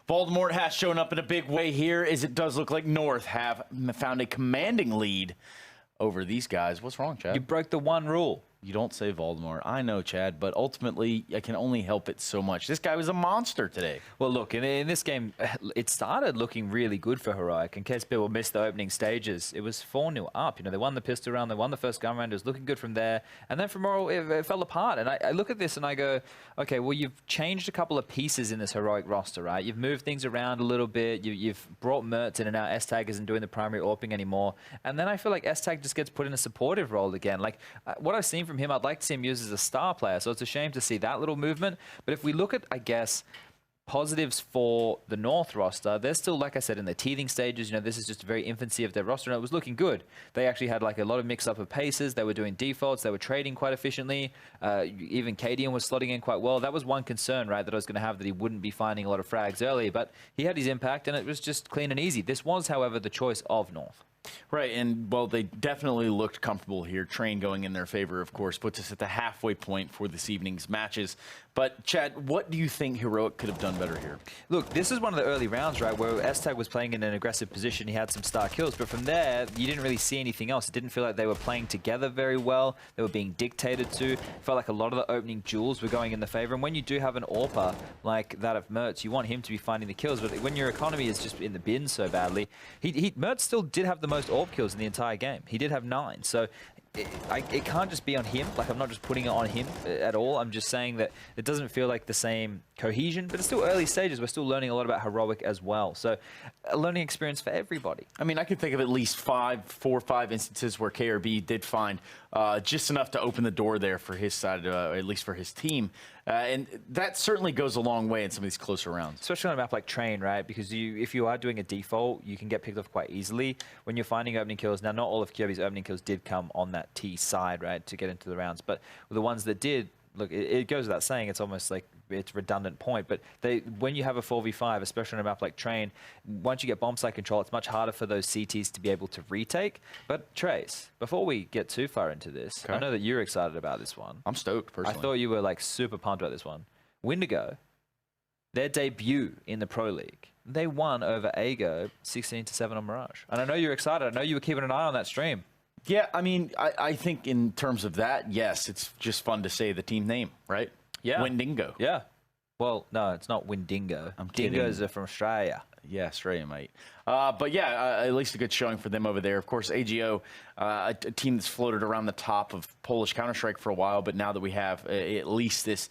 Baltimore has shown up in a big way here, as it does look like North have found a commanding lead over these guys. What's wrong, Chad? You broke the one rule. You don't say Voldemort. I know, Chad, but ultimately, I can only help it so much. This guy was a monster today. Well, look, in this game, it started looking really good for Heroic. In case people missed the opening stages, it was 4-0 up. You know, they won the pistol round, they won the first gun round. It was looking good from there. And then from Moral, it fell apart. And I look at this and I go, okay, well, you've changed a couple of pieces in this Heroic roster, right? You've moved things around a little bit. You've brought Mertz in, and now S-Tag isn't doing the primary AWPing anymore. And then I feel like S-Tag just gets put in a supportive role again. Like, what I've seen from him, I'd like to see him used as a star player, so it's a shame to see that little movement. But if we look at, I guess, positives for the North roster, they're still, like I said, in the teething stages. You know, this is just a very infancy of their roster, and it was looking good. They actually had like a lot of mix-up of paces. They were doing defaults. They were trading quite efficiently. Even Cadian was slotting in quite well. That was one concern, right, that I was going to have, that he wouldn't be finding a lot of frags early, but he had his impact, and it was just clean and easy. This was, however, the choice of North. Right, and, well, they definitely looked comfortable here. Train going in their favor, of course, puts us at the halfway point for this evening's matches. But, Chad, what do you think Heroic could have done better here? Look, this is one of the early rounds, right, where S-Tag was playing in an aggressive position. He had some star kills, but from there, you didn't really see anything else. It didn't feel like they were playing together very well. They were being dictated to. It felt like a lot of the opening duels were going in the favor. And when you do have an AWPer like that of Mertz, you want him to be finding the kills. But when your economy is just in the bin so badly, Mertz still did have the most AWP kills in the entire game. He did have 9. So it can't just be on him. Like, I'm not just putting it on him at all. I'm just saying that it doesn't feel like the same cohesion, but it's still early stages. We're still learning a lot about Heroic as well. So a learning experience for everybody. I mean, I can think of at least 4 or 5 instances where KRB did find just enough to open the door there for his side, at least for his team. And that certainly goes a long way in some of these closer rounds. Especially on a map like Train, right? Because if you are doing a default, you can get picked off quite easily when you're finding opening kills. Now, not all of KRB's opening kills did come on that T side, right, to get into the rounds. But the ones that did, look, it goes without saying, it's almost like it's a redundant point, but when you have a 4v5, especially on a map like Train, once you get bomb site control, it's much harder for those CTs to be able to retake. But Trace, before we get too far into this, okay, I know that you're excited about this one. I'm stoked, personally. I thought you were like super pumped about this one. Windigo, their debut in the Pro League, they won over Ago 16-7 on Mirage. And I know you're excited. I know you were keeping an eye on that stream. Yeah, I mean, I think in terms of that, yes, it's just fun to say the team name, right? Yeah. Windingo. Yeah. Well, no, it's not Windingo. Dingoes are from Australia. Yeah, Australia, mate. But yeah, at least a good showing for them over there. Of course, AGO, a team that's floated around the top of Polish Counter-Strike for a while, but now that we have at least this,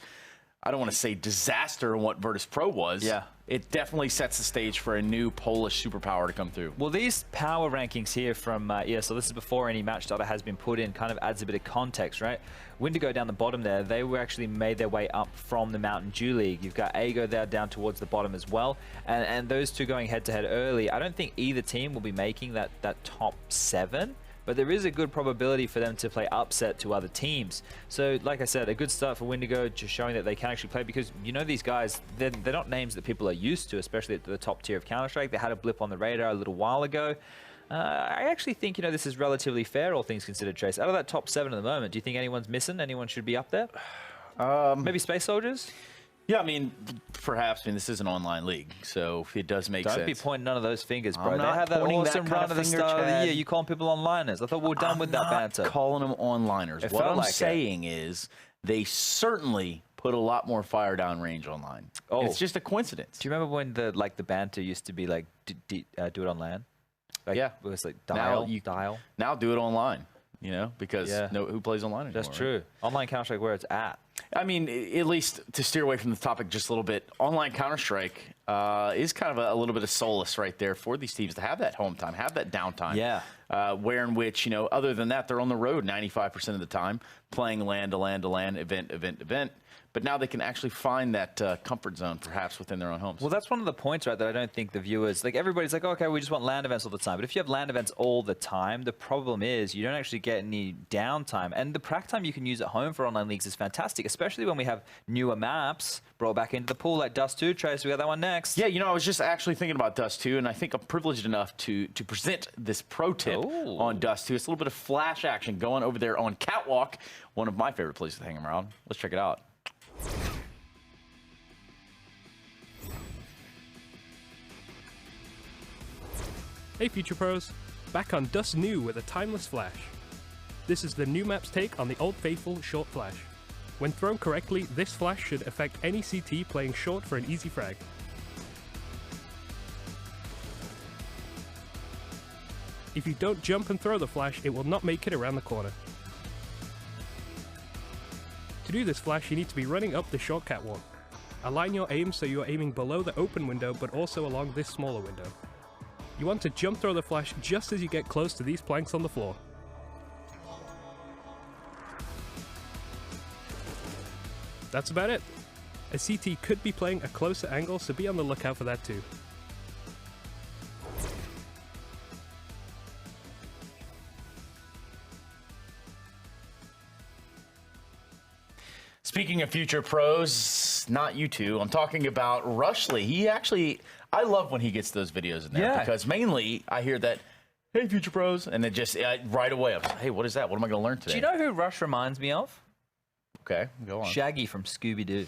I don't want to say disaster in what Virtus Pro was. Yeah. It definitely sets the stage for a new Polish superpower to come through. Well, these power rankings here from ESL, this is before any match data has been put in, kind of adds a bit of context, right? Windigo down the bottom there, they were actually made their way up from the Mountain Dew League. You've got Ago there down towards the bottom as well. And those two going head-to-head early, I don't think either team will be making that top 7. But there is a good probability for them to play upset to other teams. So, like I said, a good start for Windigo, just showing that they can actually play, because you know these guys, they're not names that people are used to, especially at the top tier of Counter-Strike. They had a blip on the radar a little while ago. I actually think, you know, this is relatively fair, all things considered, Trace. Out of that top 7 at the moment, do you think anyone's missing? Anyone should be up there? Maybe Space Soldiers? Yeah, I mean, perhaps. I mean, this is an online league, so it does make sense. Don't be pointing none of those fingers, bro. They had that awesome run at the start of the year. You calling people onliners. I thought we were done with that banter. I'm not calling them onliners. What I'm saying is they certainly put a lot more fire down range online. Oh. It's just a coincidence. Do you remember when the banter used to be like, do it on LAN? Like, yeah. It was like dial. Now do it online, you know, because who plays online anymore? That's true. Right? Online Counter-Strike where it's at. I mean, at least to steer away from the topic just a little bit, online Counter-Strike is kind of a little bit of solace right there for these teams to have that home time, have that downtime. Yeah. Where in which, you know, other than that, they're on the road 95% of the time, playing LAN to LAN to LAN, event. But now they can actually find that comfort zone, perhaps, within their own homes. Well, that's one of the points, right, that I don't think the viewers... Like, everybody's like, oh, okay, we just want LAN events all the time. But if you have LAN events all the time, the problem is you don't actually get any downtime. And the prac time you can use at home for online leagues is fantastic, especially when we have newer maps brought back into the pool, like Dust2. Trace, we got that one next. Yeah, you know, I was just actually thinking about Dust2, and I think I'm privileged enough to present this pro tip on Dust2. It's a little bit of flash action going over there on Catwalk, one of my favorite places to hang around. Let's check it out. Hey Future Pros, back on Dust2 with a timeless flash. This is the new map's take on the old faithful short flash. When thrown correctly, this flash should affect any CT playing short for an easy frag. If you don't jump and throw the flash, it will not make it around the corner. To do this flash, you need to be running up the short catwalk. Align your aim so you are aiming below the open window but also along this smaller window. You want to jump throw the flash just as you get close to these planks on the floor. That's about it. A CT could be playing a closer angle, so be on the lookout for that too. Speaking of future pros, not you two, I'm talking about Rushley. He actually, I love when he gets those videos in there because mainly I hear that, hey, future pros, and it just right away, I'm like, hey, what is that? What am I going to learn today? Do you know who Rush reminds me of? Okay, go on. Shaggy from Scooby-Doo.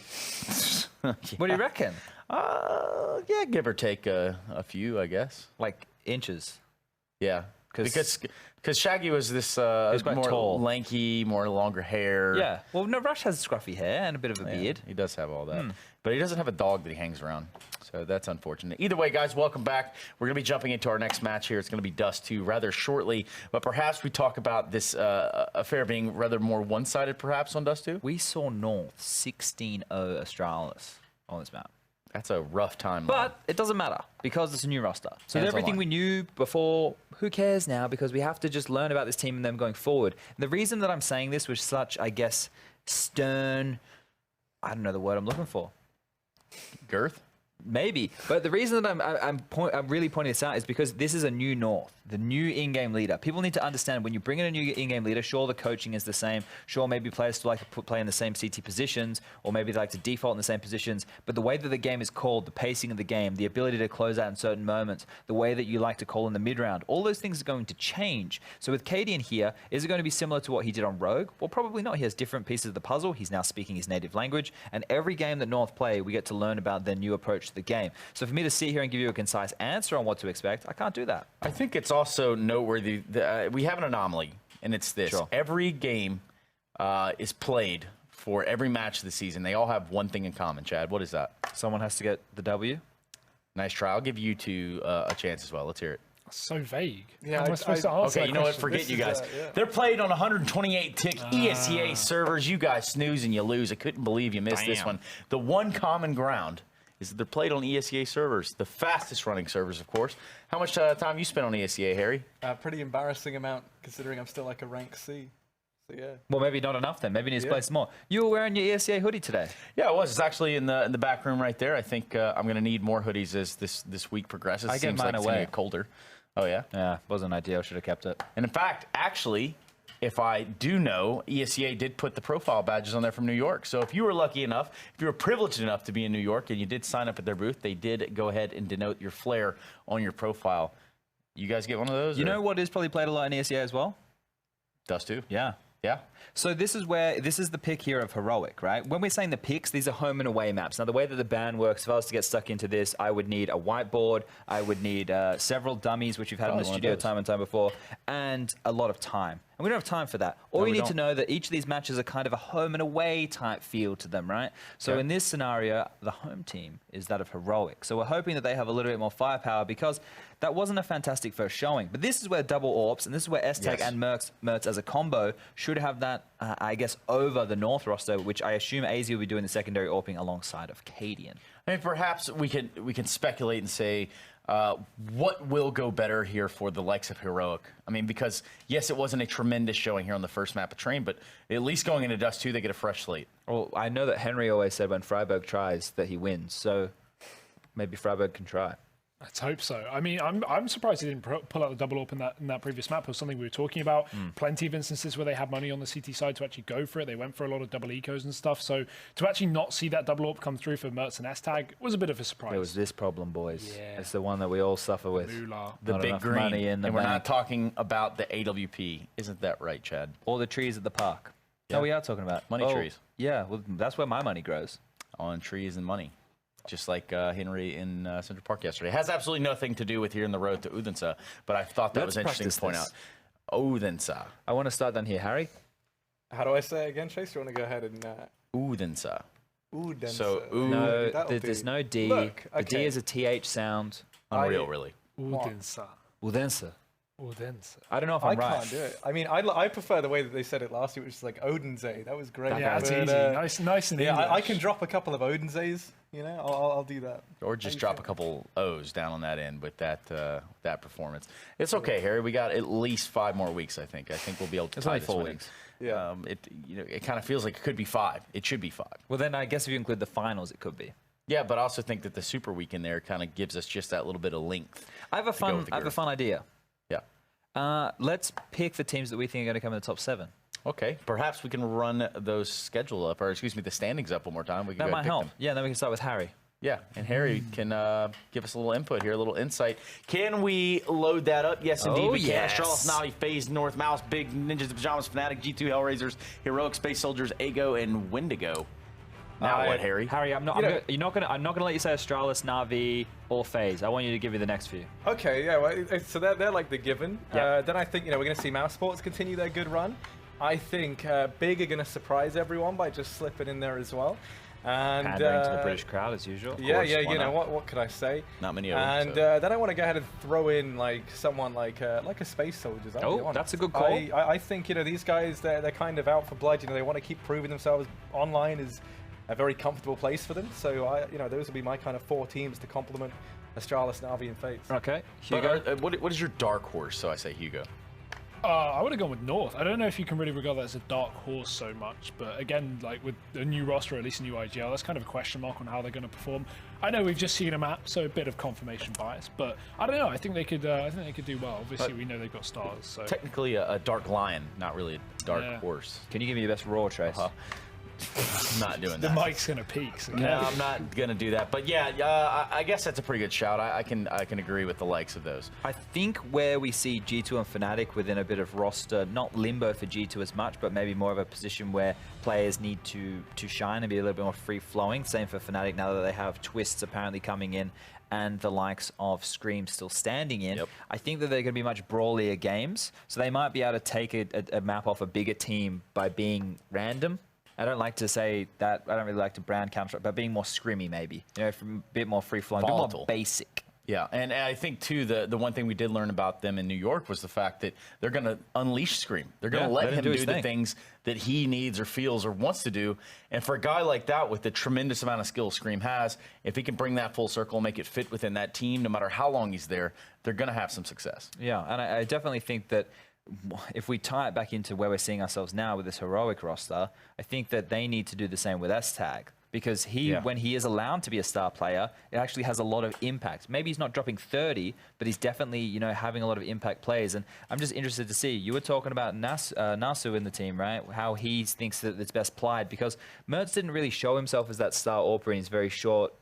What do you reckon? Yeah, give or take a few, I guess. Like inches. Yeah, because Shaggy was this more tall, lanky, more longer hair. Yeah. Well, no, Rush has scruffy hair and a bit of a beard. He does have all that. But he doesn't have a dog that he hangs around. So that's unfortunate. Either way, guys, welcome back. We're going to be jumping into our next match here. It's going to be Dust2 rather shortly. But perhaps we talk about this affair being rather more one-sided perhaps on Dust2. We saw North 16-0 Australis on this map. That's a rough time. But it doesn't matter because it's a new roster. So everything we knew before, who cares now? Because we have to just learn about this team and them going forward. And the reason that I'm saying this with such, I guess, stern, I don't know the word I'm looking for. Girth? Maybe, but the reason that I'm really pointing this out is because this is a new North, the new in-game leader. People need to understand when you bring in a new in-game leader, sure, the coaching is the same. Sure, maybe players still like to play in the same CT positions, or maybe they like to default in the same positions. But the way that the game is called, the pacing of the game, the ability to close out in certain moments, the way that you like to call in the mid-round, all those things are going to change. So with Cadian here, is it going to be similar to what he did on Rogue? Well, probably not. He has different pieces of the puzzle. He's now speaking his native language. And every game that North play, we get to learn about their new approach to the game. So for me to sit here and give you a concise answer on what to expect, I can't do that. I think it's also noteworthy that we have an anomaly, and it's this. Sure. Every game is played for every match of the season. They all have one thing in common, Chad. What is that? Someone has to get the W. Nice try. I'll give you two a chance as well. Let's hear it. So vague. Yeah, How am I supposed to answer Okay, that you know what? question? Forget you guys. They're played on 128-tick ESCA servers. You guys snooze and you lose. I couldn't believe you missed this one. The one common ground is that they're played on ESCA servers, the fastest running servers, of course. How much time you spent on ESCA, Harry? Pretty embarrassing amount, considering I'm still like a rank C. So yeah. Well, maybe not enough then. Maybe he needs to play some more. You were wearing your ESCA hoodie today. Yeah, it was. It's actually in the back room right there. I think I'm going to need more hoodies as this week progresses. I get Seems mine like it's away. going to get colder. Oh, yeah? Yeah, wasn't ideal. Should have kept it. And in fact, actually, if I do know, ESCA did put the profile badges on there from New York. So if you were lucky enough, if you were privileged enough to be in New York and you did sign up at their booth, they did go ahead and denote your flair on your profile. You guys get one of those? You know what is probably played a lot in ESCA as well? Dust2? Yeah. Yeah. So this is the pick here of Heroic, right? When we're saying the picks, these are home and away maps. Now, the way that the ban works, if I was to get stuck into this, I would need a whiteboard, I would need several dummies, which we've had in the studio time and time before, and a lot of time. And we don't have time for that. All you need to know that each of these matches are kind of a home and away type feel to them, right? So in this scenario, the home team is that of Heroic. So we're hoping that they have a little bit more firepower because that wasn't a fantastic first showing. But this is where double AWPs, and this is where S-Tech and Mertz as a combo should have that, I guess, over the North roster, which I assume AZ will be doing the secondary AWPing alongside of Cadian. I mean, perhaps we can speculate and say what will go better here for the likes of Heroic. I mean, because, yes, it wasn't a tremendous showing here on the first map of Train, but at least going into Dust2, they get a fresh slate. Well, I know that Henry always said when Freiburg tries that he wins, so maybe Freiburg can try. Let's hope so. I mean, I'm surprised he didn't pull out the double up in that previous map. It was something we were talking about. Plenty of instances where they had money on the CT side to actually go for it. They went for a lot of double ecos and stuff. So to actually not see that double up come through for Mertz and S-Tag was a bit of a surprise. It was this problem, boys. Yeah. It's the one that we all suffer with. Moolah. The Not big enough green. money in the and we're not bank. talking about the AWP. Isn't that right, Chad? Or the trees at the park. Yeah. No, we are talking about Money trees. Yeah, well, that's where my money grows. On trees and money. just like Henry in Central Park yesterday. It has absolutely nothing to do with here in the road to Odense, but I thought that Let's was interesting to point practice out. Odense. I want to start down here, Harry. How do I say it again, Chase? Do you want to go ahead and... Odense. Odense. So, No, That'll there's do. no D. Look, The D okay. is a TH sound. Unreal, really. Odense. Odense. Odense. I don't know if I I'm right. can't do it. I mean, I prefer the way that they said it last year, which is like Odense. That was great. Yeah, it's But, easy. Nice and Yeah, English. I can drop a couple of Odenses. You know, I'll do that. Or just drop a couple O's down on that end with that that performance. It's okay, Harry. We got at least 5 more weeks, I think. I think we'll be able to It's tie only this 4 one in. weeks. Yeah. It kind of feels like it could be 5. It should be 5. Well, then I guess if you include the finals, it could be. Yeah, but I also think that the Super Week in there kind of gives us just that little bit of length. I have a go fun. with the I have a group. fun idea. Yeah. Let's pick the teams that we think are going to come in the top 7. Okay. Perhaps we can run those schedule up, or excuse me, the standings up one more time. We can That go might ahead and help. pick them. Yeah, then we can start with Harry. Yeah, and Harry can give us a little input here, a little insight. Can we load that up? Yes, indeed. Oh, we can. yes. Astralis, Navi, FaZe, North Mouse, Big Ninjas, Pajamas, Fnatic, G2 Hellraisers, Heroic Space Soldiers, Ego, and Wendigo. Now what, Harry? Harry, I'm not. You know- I'm not gonna let you say Astralis, Navi, or FaZe. I want you to give me the next few. Okay, yeah. Well, so they're like the given. Yep. Then I think we're going to see Mouse Sports continue their good run. I think Big are going to surprise everyone by just slipping in there as well. And Pandering to the British crowd as usual. Yeah, course, yeah. why You know not? what could I say? Not many of them. And so. then I want to go ahead and throw in like someone like a Space Soldiers. I'll be Oh, honest. that's a good call. I think these guys they're kind of out for blood. They want to keep proving themselves. Online is a very comfortable place for them. So those will be my kind of 4 teams to complement Astralis, Navi, and FaZe. Okay, But, Hugo. what is your dark horse? So I say Hugo. I would have gone with North. I don't know if you can really regard that as a dark horse so much, but again, like with a new roster, or at least a new IGL, that's kind of a question mark on how they're going to perform. I know we've just seen a map, so a bit of confirmation bias, but I don't know. I think they could. I think they could do well. Obviously, we know they've got stars. So Technically a dark lion, not really a dark Yeah. horse. Can you give me your best raw, Trace? I'm not doing the that. mic's going to peak. So No, I'm not gonna do that. But yeah, I guess that's a pretty good shout. I can agree with the likes of those. I think where we see G2 and Fnatic within a bit of roster, not limbo for G2 as much, but maybe more of a position where players need to shine and be a little bit more free-flowing. Same for Fnatic now that they have Twists apparently coming in and the likes of Scream still standing in. Yep. I think that they're going to be much brawlier games, so they might be able to take a map off a bigger team by being random. I don't like to say that. I don't really like to brand Counter-Strike, but being more scrimmy maybe. A bit more free-flowing, a bit Volatile. more basic. Yeah, and I think too the one thing we did learn about them in New York was the fact that they're going to unleash Scream. They're going to let him do his the thing. things that he needs or feels or wants to do. And for a guy like that with the tremendous amount of skill Scream has, if he can bring that full circle and make it fit within that team, no matter how long he's there, they're going to have some success. Yeah, and I definitely think that if we tie it back into where we're seeing ourselves now with this heroic roster, I think that they need to do the same with S-Tag. Because when he is allowed to be a star player, it actually has a lot of impact. Maybe he's not dropping 30, but he's definitely, having a lot of impact plays. And I'm just interested to see. You were talking about Nasu in the team, right? How he thinks that it's best plied. Because Mertz didn't really show himself as that star AWPer in his very short,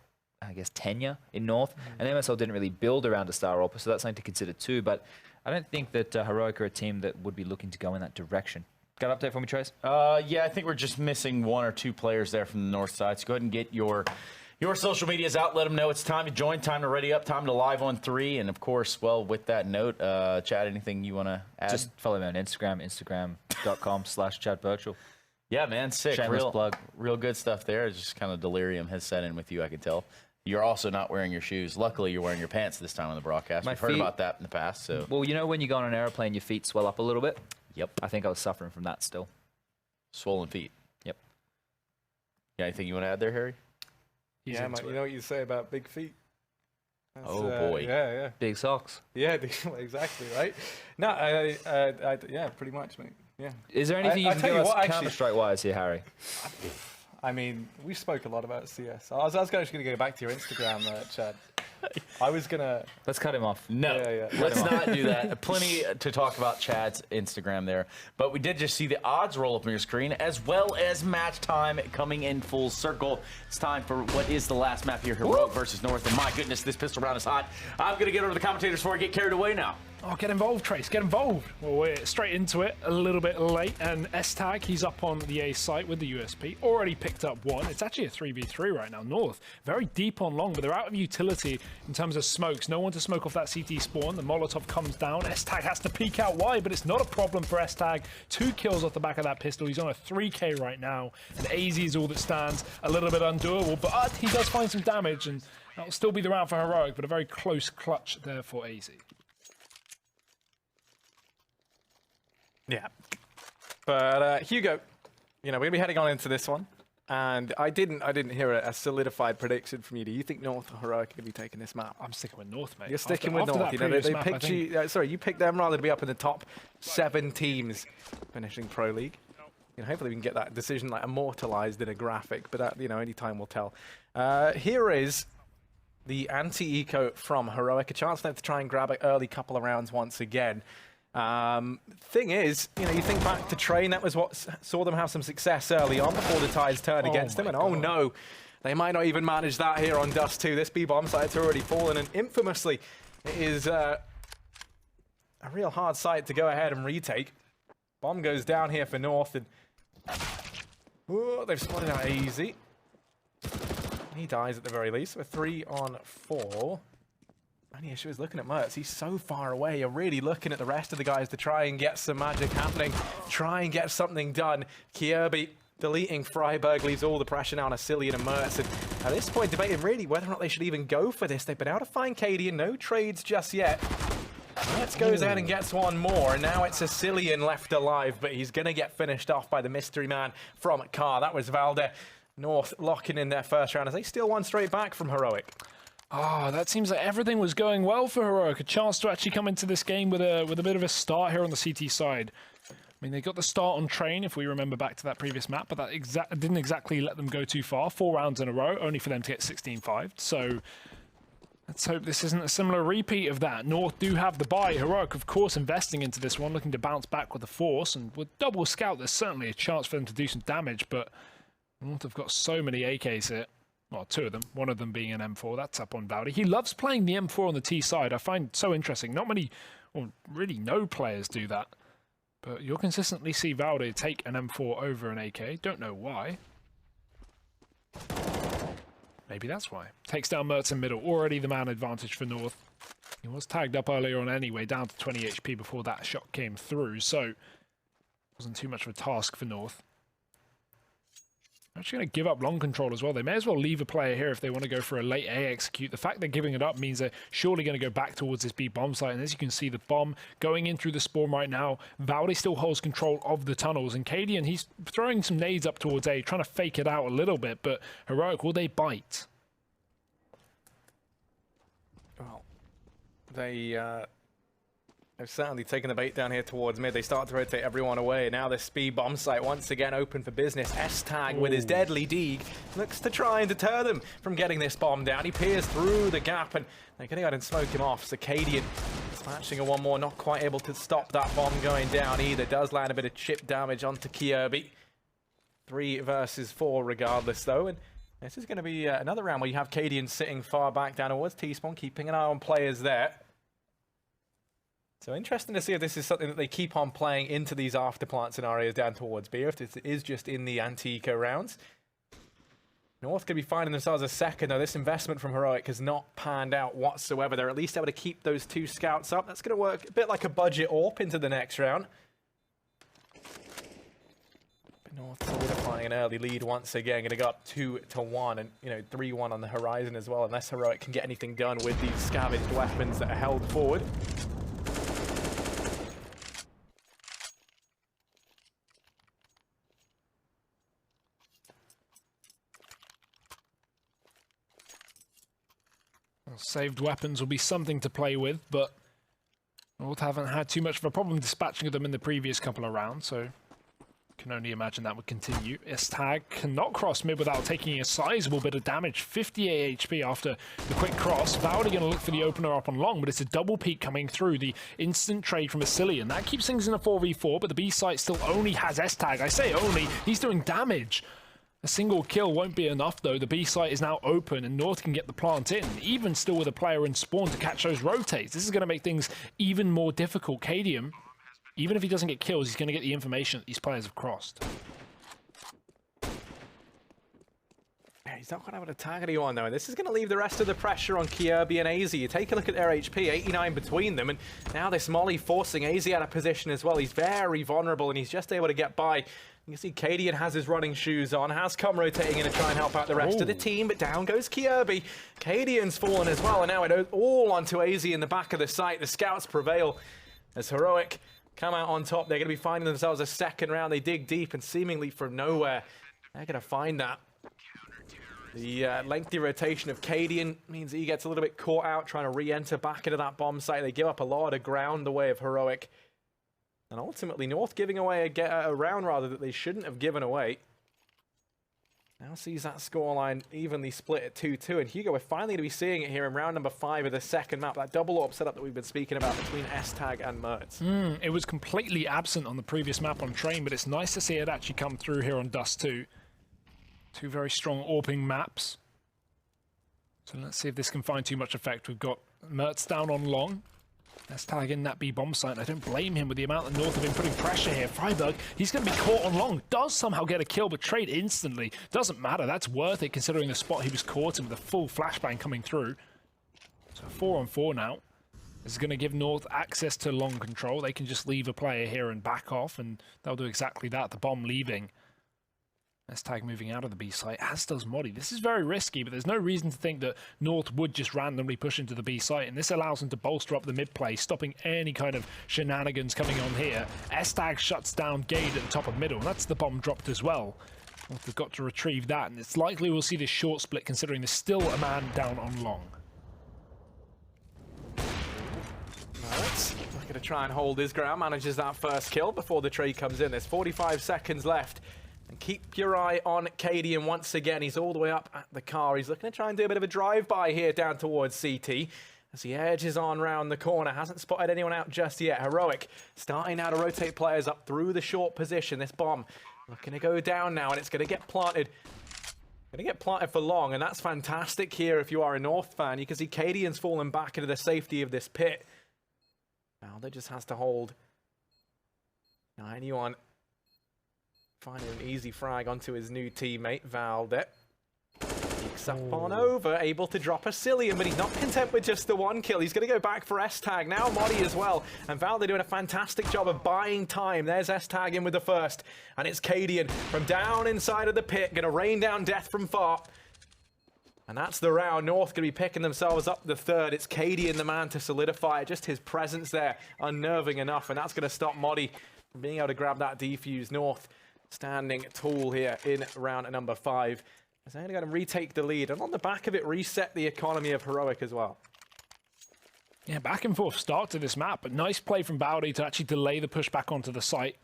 I guess, tenure in North. And MSL didn't really build around a star AWPer, so that's something to consider too. But I don't think that Heroic are a team that would be looking to go in that direction. Got an update for me, Trace? Yeah, I think we're just missing 1 or 2 players there from the north side. So go ahead and get your social medias out. Let them know it's time to join, time to ready up, time to live on 3. And, of course, well, with that note, Chad, anything you want to add? Just follow me on Instagram, instagram.com/ChadVirtual. Yeah, man, sick. Shameless plug. Real good stuff there. It's just kind of delirium has set in with you, I can tell. You're also not wearing your shoes. Luckily, you're wearing your pants this time on the broadcast. We've heard about that in the past. So, well, when you go on an airplane, your feet swell up a little bit. Yep. I think I was suffering from that still. Swollen feet. Yep. Yeah, anything you want to add there, Harry? Yeah, mate, you know what you say about big feet? That's, Oh, boy. Yeah. Big socks. Yeah, exactly, right? No, yeah, pretty much, mate. Yeah. Is there anything I you can tell give you us what, actually- Counter-Strike-wise here, Harry? I mean, we spoke a lot about CS. I was actually going to go back to your Instagram, Chad. I was gonna. Let's cut him off. No, Yeah. let's not do that. Plenty to talk about Chad's Instagram there. But we did just see the odds roll up on your screen, as well as match time coming in full circle. It's time for what is the last map here, Heroic versus North. And my goodness, this pistol round is hot. I'm going to get over to the commentators before I get carried away now. Oh, get involved, Trace. Get involved. Well, we're straight into it, a little bit late. And S-Tag, he's up on the A site with the USP. Already picked up one. It's actually a 3v3 right now. North, very deep on long, but they're out of utility in terms of smokes. No one to smoke off that CT spawn. The Molotov comes down. S-Tag has to peek out wide, but it's not a problem for S-Tag. 2 kills off the back of that pistol. He's on a 3K right now. And AZ is all that stands. A little bit undoable, but he does find some damage. And that'll still be the round for Heroic, but a very close clutch there for AZ. Yeah. But Hugo, we're gonna be heading on into this one, and I didn't hear a solidified prediction from you. Do you think North or Heroic are gonna be taking this map? I'm sticking with North, mate. You're sticking with after North. that They previous map, picked I think- you. Sorry, you picked them rather to be up in the top 7 teams finishing Pro League. Hopefully we can get that decision immortalized in a graphic, but only time will tell. Here is the anti-eco from Heroic, a chance for them to try and grab an early couple of rounds once again. Thing is, you think back to Train, that was what saw them have some success early on before the tides turned against them, and oh no, they might not even manage that here on Dust2. This B-bomb site's already fallen, and infamously, it is a real hard site to go ahead and retake. Bomb goes down here for North, and they've spotted out easy. He dies at the very least. We're 3 on 4. Only issue is looking at Mertz. He's so far away. You're really looking at the rest of the guys to try and get some magic happening, try and get something done. Kierby deleting Freiberg leaves all the pressure now on Asilian and Mertz. And at this point, debating really whether or not they should even go for this. They've been able to find Katie and no trades just yet. Mertz goes ahead and gets one more, and now it's Asilian left alive, but he's going to get finished off by the mystery man from Car. That was Valde. North locking in their first round as they steal one straight back from Heroic. Oh, that seems like everything was going well for Heroic. A chance to actually come into this game with a bit of a start here on the CT side. I mean, they got the start on Train, if we remember back to that previous map, but that didn't exactly let them go too far. 4 rounds in a row, only for them to get 16-5. So let's hope this isn't a similar repeat of that. North do have the buy. Heroic, of course, investing into this one, looking to bounce back with the force. And with double scout, there's certainly a chance for them to do some damage, but North have got so many AKs here. Well, 2 of them, one of them being an M4. That's up on Valde. He loves playing the M4 on the T side. I find so interesting. Not many, or really no players do that. But you'll consistently see Valde take an M4 over an AK. Don't know why. Maybe that's why. Takes down Mertz in middle. Already the man advantage for North. He was tagged up earlier on anyway, down to 20 HP before that shot came through. So, wasn't too much of a task for North. Actually going to give up long control as well. They may as well leave a player here if they want to go for a late A execute. The fact they're giving it up means they're surely going to go back towards this B bomb site. And as you can see, the bomb going in through the spawn right now. Valde still holds control of the tunnels. And Cadian, he's throwing some nades up towards A, trying to fake it out a little bit. But Heroic, will they bite? Well, they've certainly taken the bait down here towards mid. They start to rotate everyone away. Now the speed bomb site once again open for business. S-Tag with his deadly Deeg looks to try and deter them from getting this bomb down. He peers through the gap and they're going to go ahead and smoke him off. Circadian smashing a one more, not quite able to stop that bomb going down either. Does land a bit of chip damage onto Kierby. 3 versus 4 regardless though. And this is going to be another round where you have Cadian sitting far back down towards T-spawn, keeping an eye on players there. So interesting to see if this is something that they keep on playing into these afterplant scenarios down towards B, or if this is just in the anti-eco rounds. North could be finding themselves a second, though. This investment from Heroic has not panned out whatsoever. They're at least able to keep those 2 scouts up. That's going to work a bit like a budget AWP into the next round. But North solidifying an early lead once again. Going to go up 2-1 and 3-1 on the horizon as well, unless Heroic can get anything done with these scavenged weapons that are held forward. Saved weapons will be something to play with, but North haven't had too much of a problem dispatching of them in the previous couple of rounds, so Can only imagine that would continue. Estag cannot cross mid without taking a sizable bit of damage. 58 HP after the quick cross. Valdi going to look for the opener up on long, but it's a double peek coming through. The instant trade from Asilian. That keeps things in a 4v4, but the B site still only has Estag. I say only, he's doing damage. A single kill won't be enough though. The B site is now open and North can get the plant in, even still with a player in spawn to catch those rotates. This is going to make things even more difficult. Cadium, even if he doesn't get kills, he's going to get the information that these players have crossed. Yeah, he's not going to have to tag anyone though. This is going to leave the rest of the pressure on Kirby and AZ. You take a look at their HP, 89 between them, and now this Molly forcing AZ out of position as well. He's very vulnerable and he's just able to get by. You can see Cadian has his running shoes on, has come rotating in to try and help out the rest of the team, but down goes Kirby. Cadian's fallen as well, and now it all onto AZ in the back of the site. The scouts prevail as Heroic come out on top. They're going to be finding themselves a second round. They dig deep and seemingly from nowhere, they're going to find that. The lengthy rotation of Cadian means that he gets a little bit caught out trying to re-enter back into that bomb site. They give up a lot of ground the way of Heroic. And ultimately, North giving away a round rather that they shouldn't have given away. Now sees that scoreline evenly split at 2-2. And Hugo, we're finally going to be seeing it here in round number 5 of the second map. That double AWP setup that we've been speaking about between Estag and Mertz. It was completely absent on the previous map on Train, but it's nice to see it actually come through here on Dust2. Two very strong AWPing maps. So let's see if this can find too much effect. We've got Mertz down on long. Let's tag in that B bomb site. I don't blame him with the amount that North have been putting pressure here. Freiburg, he's going to be caught on long. Does somehow get a kill, but trade instantly. Doesn't matter. That's worth it considering the spot he was caught in with a full flashbang coming through. So 4-on-4 now. This is going to give North access to long control. They can just leave a player here and back off, and they'll do exactly that. The bomb leaving. Estag moving out of the B site, as does Modi. This is very risky, but there's no reason to think that North would just randomly push into the B site, and this allows them to bolster up the mid play, stopping any kind of shenanigans coming on here. Estag shuts down Gade at the top of middle, and that's the bomb dropped as well. North have got to retrieve that, and it's likely we'll see this short split considering there's still a man down on long. Mertz going to try and hold his ground, manages that first kill before the trade comes in. There's 45 seconds left. And keep your eye on Cadian once again. He's all the way up at the car. He's looking to try and do a bit of a drive-by here down towards CT. As he edges on round the corner. Hasn't spotted anyone out just yet. Heroic starting now to rotate players up through the short position. This bomb looking to go down now, and it's going to get planted. Going to get planted for long, and that's fantastic here if you are a North fan. You can see Cadian's fallen back into the safety of this pit. Now that just has to hold 91. Finding an easy frag onto his new teammate, Valde. Peeks up on over, able to drop a Cillian, but he's not content with just the one kill. He's going to go back for Estag. Now Modi as well. And Valde doing a fantastic job of buying time. There's Estag in with the first. And it's Cadian from down inside of the pit. Going to rain down death from far. And that's the round. North going to be picking themselves up the third. It's Cadian, the man to solidify it. Just his presence there, unnerving enough. And that's going to stop Modi from being able to grab that defuse. North standing tall here in round number 5. As they're going to retake the lead, and on the back of it, reset the economy of Heroic as well. Yeah, back and forth start to this map, but nice play from Bowdy to actually delay the push back onto the site.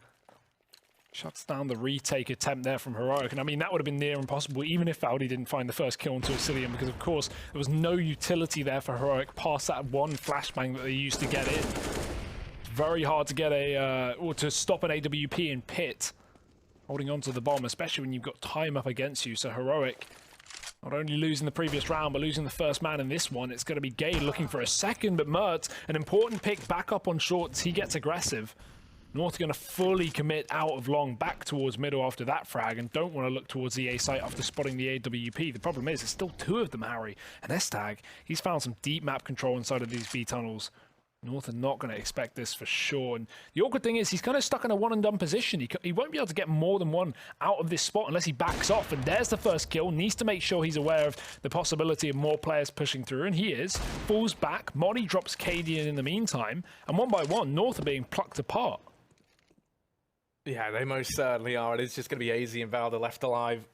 Shuts down the retake attempt there from Heroic, and I mean, that would have been near impossible even if Bowdy didn't find the first kill onto Asilian, because of course, there was no utility there for Heroic past that one flashbang that they used to get in. It's very hard to get or to stop an AWP in pit. Holding on to the bomb, especially when you've got time up against you. So Heroic, not only losing the previous round, but losing the first man in this one. It's going to be Gade looking for a second, but Mertz, an important pick back up on shorts. He gets aggressive. North are going to fully commit out of long back towards middle after that frag, and don't want to look towards the A site after spotting the AWP. The problem is, there's still 2 of them, Harry. And Estag, he's found some deep map control inside of these B tunnels. North are not going to expect this for sure. And the awkward thing is he's kind of stuck in a one-and-done position. He won't be able to get more than one out of this spot unless he backs off. And there's the first kill. Needs to make sure he's aware of the possibility of more players pushing through. And he is. Falls back. Modi drops Cadian in the meantime. And one by one, North are being plucked apart. Yeah, they most certainly are. It's just going to be AZ and Valde left alive.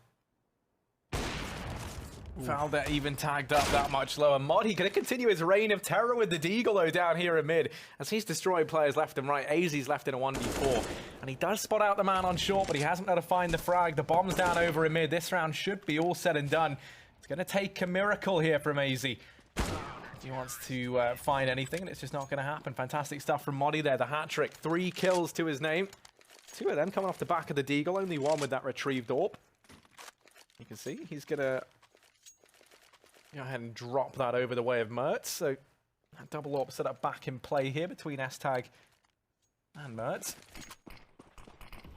Valde even tagged up that much lower. Moddy going to continue his reign of terror with the Deagle though down here in mid, as he's destroyed players left and right. AZ's left in a 1v4, and he does spot out the man on short, but he hasn't been able to find the frag. The bomb's down over in mid. This round should be all said and done. It's going to take a miracle here from AZ. He wants to find anything, and it's just not going to happen. Fantastic stuff from Moddy there. The hat trick, 3 kills to his name. 2 of them coming off the back of the Deagle, only 1 with that retrieved AWP. You can see he's going to go ahead and drop that over the way of Mertz. So that double AWP set up back in play here between S-Tag and Mertz.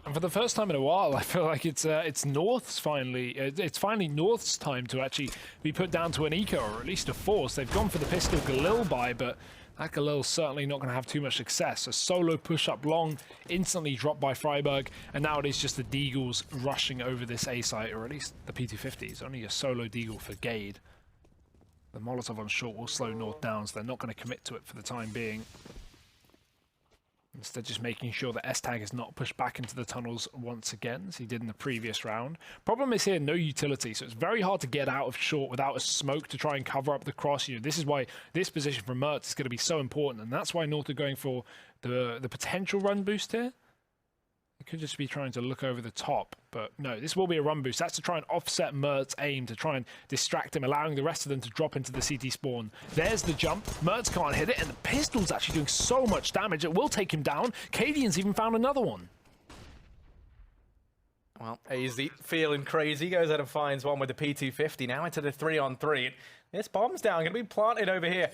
And for the first time in a while, I feel like it's North's finally. It's finally North's time to actually be put down to an eco, or at least a force. They've gone for the pistol Galil buy, but that Galil's certainly not going to have too much success. A solo push up long, instantly dropped by Freiburg, and now it is just the Deagles rushing over this A site, or at least the P250. It's only a solo Deagle for Gade. The Molotov on short will slow North down, so they're not going to commit to it for the time being. Instead, just making sure that S-Tag is not pushed back into the tunnels once again, as he did in the previous round. Problem is here, no utility, so it's very hard to get out of short without a smoke to try and cover up the cross. You know, this is why this position from Mertz is going to be so important, and that's why North are going for the potential run boost here. It could just be trying to look over the top, but no, this will be a run boost. That's to try and offset Mertz's aim, to try and distract him, allowing the rest of them to drop into the CT spawn. There's the jump. Mertz can't hit it, and the pistol's actually doing so much damage, it will take him down. Cadian's even found another one. Well, AZ feeling crazy, goes ahead and finds one with the P250, now into the 3-on-3. This bomb's down, going to be planted over here.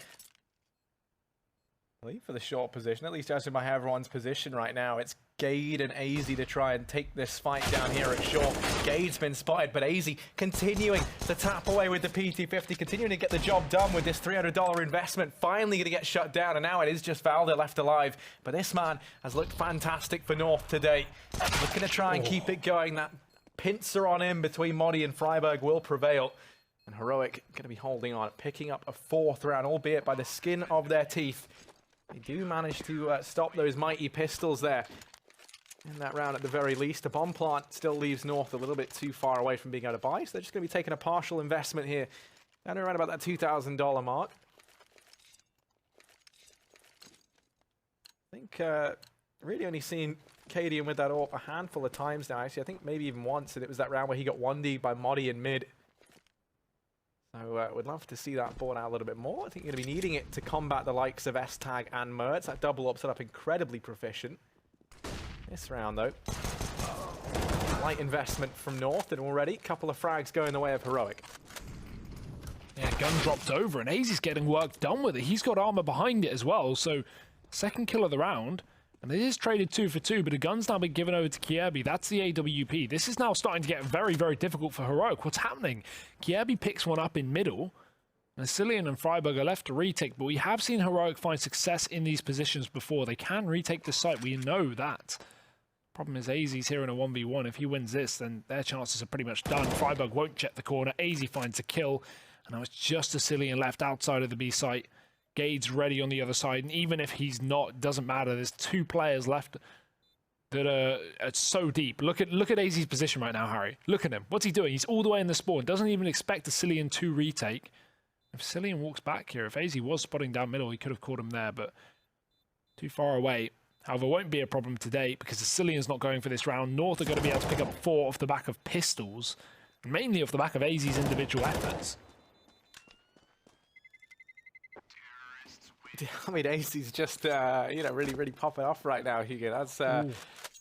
I believe for the short position, at least judging by everyone's position right now, it's Gade and AZ to try and take this fight down here at short. Gade's been spotted, but AZ continuing to tap away with the PT50, continuing to get the job done with this $300 investment, finally going to get shut down, and now it is just Valde left alive. But this man has looked fantastic for North today. Looking to try and keep it going. That pincer on him between Moddy and Freiburg will prevail. And Heroic going to be holding on, picking up a 4th round, albeit by the skin of their teeth. They do manage to stop those mighty pistols there in that round at the very least. The bomb plant still leaves North a little bit too far away from being able to buy, so they're just going to be taking a partial investment here, down around about that $2,000 mark. I think really only seen Cadian with that AWP a handful of times now, actually. I think maybe even once, and it was that round where he got 1D by Moddy in mid. So would love to see that born out a little bit more. I think you're going to be needing it to combat the likes of S-Tag and Mertz. That double AWP set up incredibly proficient. This round, though, light investment from North, and already a couple of frags going the way of Heroic. Yeah, gun dropped over, and AZ's getting work done with it. He's got armor behind it as well, so second kill of the round. And it is traded 2 for 2, but a gun's now been given over to Kiebi. That's the AWP. This is now starting to get very, very difficult for Heroic. What's happening? Kiebi picks one up in middle, and Cillian and Freiburg are left to retake, but we have seen Heroic find success in these positions before. They can retake the site, we know that. Problem is AZ's here in a 1v1. If he wins this, then their chances are pretty much done. Freiburg won't check the corner. AZ finds a kill, and now it's just a Cillian left outside of the B site. Gade's ready on the other side, and even if he's not, doesn't matter. There's 2 players left that are so deep. Look at AZ's position right now, Harry. Look at him. What's he doing? He's all the way in the spawn. Doesn't even expect a Cillian to retake. If Cillian walks back here, if AZ was spotting down middle, he could have caught him there, but too far away. However, won't be a problem today because the Cillian's not going for this round. North are going to be able to pick up 4 off the back of pistols, mainly off the back of AZ's individual efforts. I mean, AZ's just, you know, really popping off right now, Hugo. That's,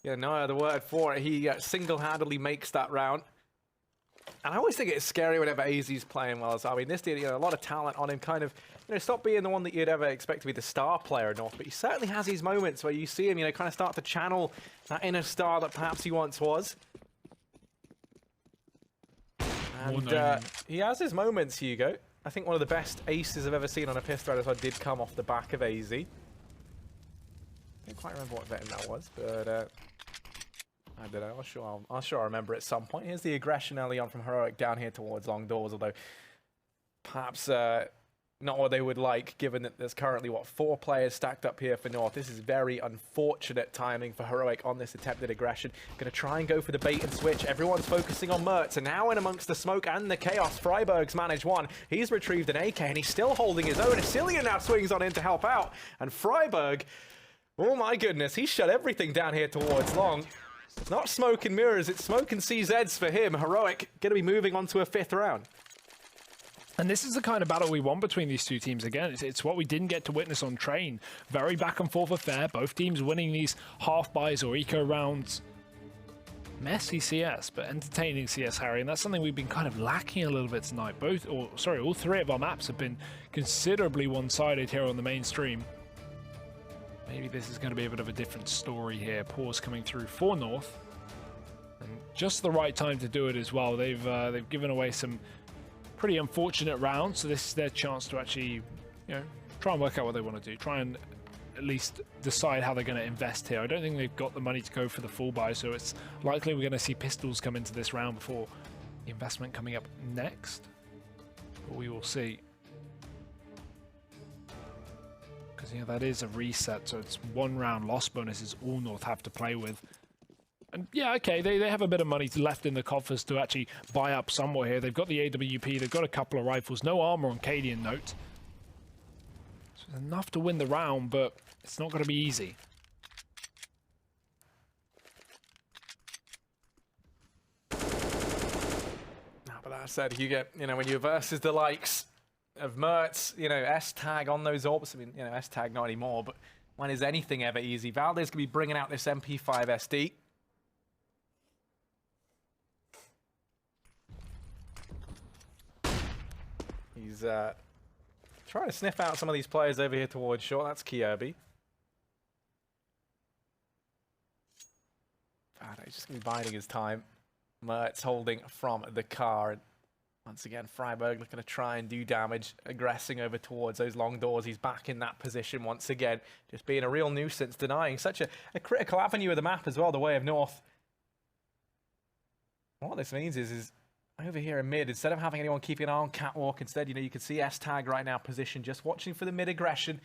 you know, no other word for it. He single-handedly makes that round. And I always think it's scary whenever AZ's playing well. So, I mean, this did, you know, a lot of talent on him, kind of, you know, stop being the one that you'd ever expect to be the star player in North. But he certainly has these moments where you see him, you know, kind of start to channel that inner star that perhaps he once was. And he has his moments, Hugo. I think one of the best aces I've ever seen on a pistol round did come off the back of AZ. I don't quite remember what veteran that was, but I don't know. I'll sure I remember at some point. Here's the aggression early on from Heroic down here towards long doors, although perhaps not what they would like, given that there's currently, what, 4 players stacked up here for North. This is very unfortunate timing for Heroic on this attempted aggression. Going to try and go for the bait and switch. Everyone's focusing on Mertz, and now in amongst the smoke and the chaos, Freiburg's managed one. He's retrieved an AK, and he's still holding his own. Cillian now swings on in to help out, and Freiburg, oh my goodness, he shut everything down here towards long. It's not smoke and mirrors, it's smoke and CZs for him. Heroic going to be moving on to a 5th round. And this is the kind of battle we want between these two teams. Again, it's what we didn't get to witness on Train. Very back and forth affair. Both teams winning these half buys or eco rounds. Messy CS, but entertaining CS, Harry. And that's something we've been kind of lacking a little bit tonight. All 3 of our maps have been considerably one-sided here on the mainstream. Maybe this is going to be a bit of a different story here. Pause coming through for North. And just the right time to do it as well. They've given away some pretty unfortunate rounds, so this is their chance to actually, try and work out what they want to do. Try and at least decide how they're going to invest here. I don't think they've got the money to go for the full buy, so it's likely we're going to see pistols come into this round before the investment coming up next. But we will see. Because, that is a reset, so it's 1 round loss bonuses all North have to play with. And yeah, okay, they have a bit of money left in the coffers to actually buy up somewhere here. They've got the AWP, they've got a couple of rifles, no armor on Cadian note. So it's enough to win the round, but it's not going to be easy. But that said, you get, when you're versus the likes of Mertz, S-Tag on those orbs. I mean, S-Tag not anymore, but when is anything ever easy? Valdez could be bringing out this MP5 SD. He's trying to sniff out some of these players over here towards short. That's Kierby. He's just going to be biding his time. Mertz holding from the car. And once again, Freiburg looking to try and do damage, aggressing over towards those long doors. He's back in that position once again, just being a real nuisance, denying such a critical avenue of the map as well, the way of North. What this means is over here in mid, instead of having anyone keeping an eye on Catwalk, instead, you can see S-Tag right now positioned, just watching for the mid-aggression.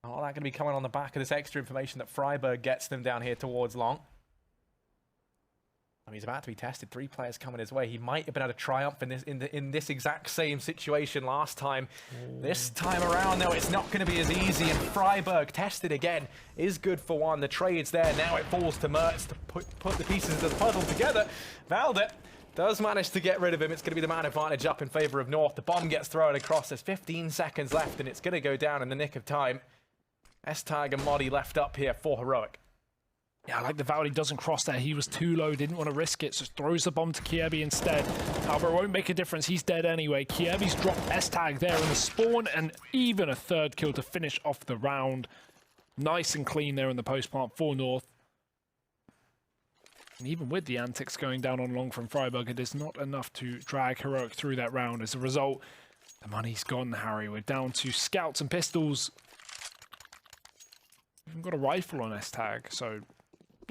All that going to be coming on the back of this extra information that Freiburg gets them down here towards long. He's about to be tested. 3 players coming his way. He might have been able to triumph in this exact same situation last time. Ooh. This time around, though, it's not going to be as easy. And Freiburg, tested again, is good for 1. The trade's there. Now it falls to Mertz to put the pieces of the puzzle together. Valde does manage to get rid of him. It's going to be the man advantage up in favor of North. The bomb gets thrown across. There's 15 seconds left, and it's going to go down in the nick of time. S-Tag and Modi left up here for Heroic. Yeah, I like the Valde doesn't cross there. He was too low, didn't want to risk it, so throws the bomb to Kierby instead. However, it won't make a difference. He's dead anyway. Kierby's dropped S-Tag there in the spawn, and even a 3rd kill to finish off the round. Nice and clean there in the post plant for North. And even with the antics going down on long from Freiburg, it is not enough to drag Heroic through that round. As a result, the money's gone, Harry. We're down to scouts and pistols. We've got a rifle on S-Tag, so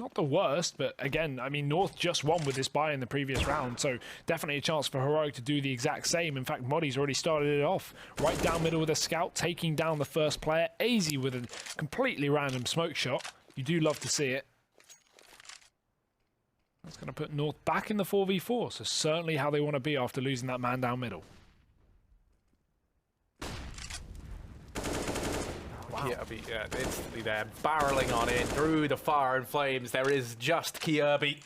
not the worst, but again, I mean, North just won with this buy in the previous round, so definitely a chance for Heroic to do the exact same. In fact, Modi's already started it off. Right down middle with a scout, taking down the first player. AZ with a completely random smoke shot. You do love to see it. That's going to put North back in the 4v4, so certainly how they want to be after losing that man down middle. Kierby, instantly there, barreling on in through the fire and flames. There is just Kierby.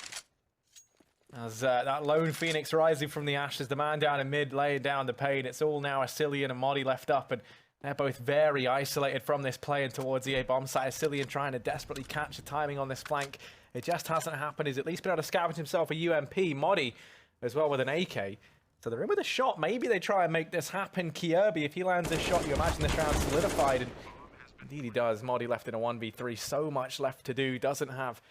As that lone Phoenix rising from the ashes, the man down in mid laying down the pain. It's all now Cillian and Modi left up, and they're both very isolated from this play and towards the A bomb site. Cillian trying to desperately catch the timing on this flank. It just hasn't happened. He's at least been able to scavenge himself a UMP. Modi as well with an AK. So they're in with a shot. Maybe they try and make this happen. Kierby, if he lands this shot, you imagine this round solidified. And indeed he does. Modi left in a 1v3. So much left to do. Doesn't have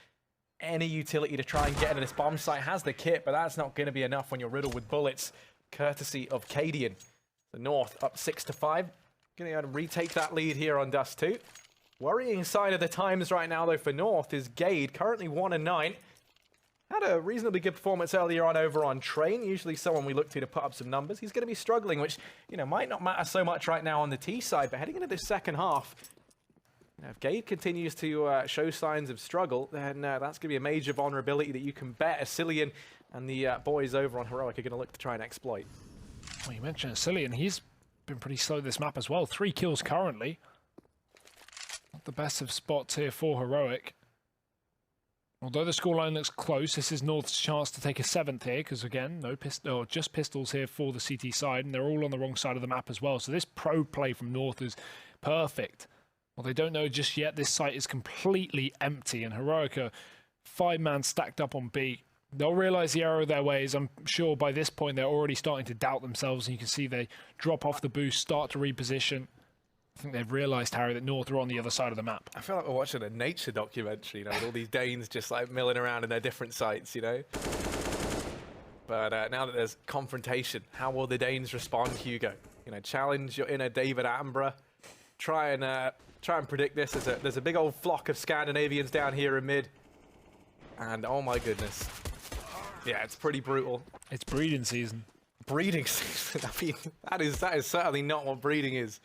any utility to try and get into this bomb site. Has the kit, but that's not going to be enough when you're riddled with bullets, courtesy of Cadian. The North up 6-5. Going to retake that lead here on Dust2. Worrying sign of the times right now, though, for North is Gade, currently 1-9. had a reasonably good performance earlier on over on Train. Usually someone we look to put up some numbers. He's going to be struggling, which, you know, might not matter so much right now on the T side, but heading into this second half, you know, if Gabe continues to show signs of struggle, then that's going to be a major vulnerability that you can bet Asilian and the boys over on Heroic are going to look to try and exploit. Well, you mentioned Asilian. He's been pretty slow this map as well. 3 kills currently. Not the best of spots here for Heroic. Although the scoreline looks close, this is North's chance to take a 7th here, because again, just pistols here for the CT side, and they're all on the wrong side of the map as well. So this pro play from North is perfect. Well, they don't know just yet, this site is completely empty, and Heroic are 5-man stacked up on B. They'll realise the error of their ways. I'm sure by this point they're already starting to doubt themselves, and you can see they drop off the boost, start to reposition. I think they've realised, Harry, that North are on the other side of the map. I feel like we're watching a nature documentary, you know, with all these Danes just like milling around in their different sites, you know. But now that there's confrontation, how will the Danes respond, Hugo? You know, challenge your inner David Attenborough. Try and predict this. There's a big old flock of Scandinavians down here in mid, and oh my goodness, yeah, it's pretty brutal. It's breeding season. Breeding season. I mean, that is certainly not what breeding is.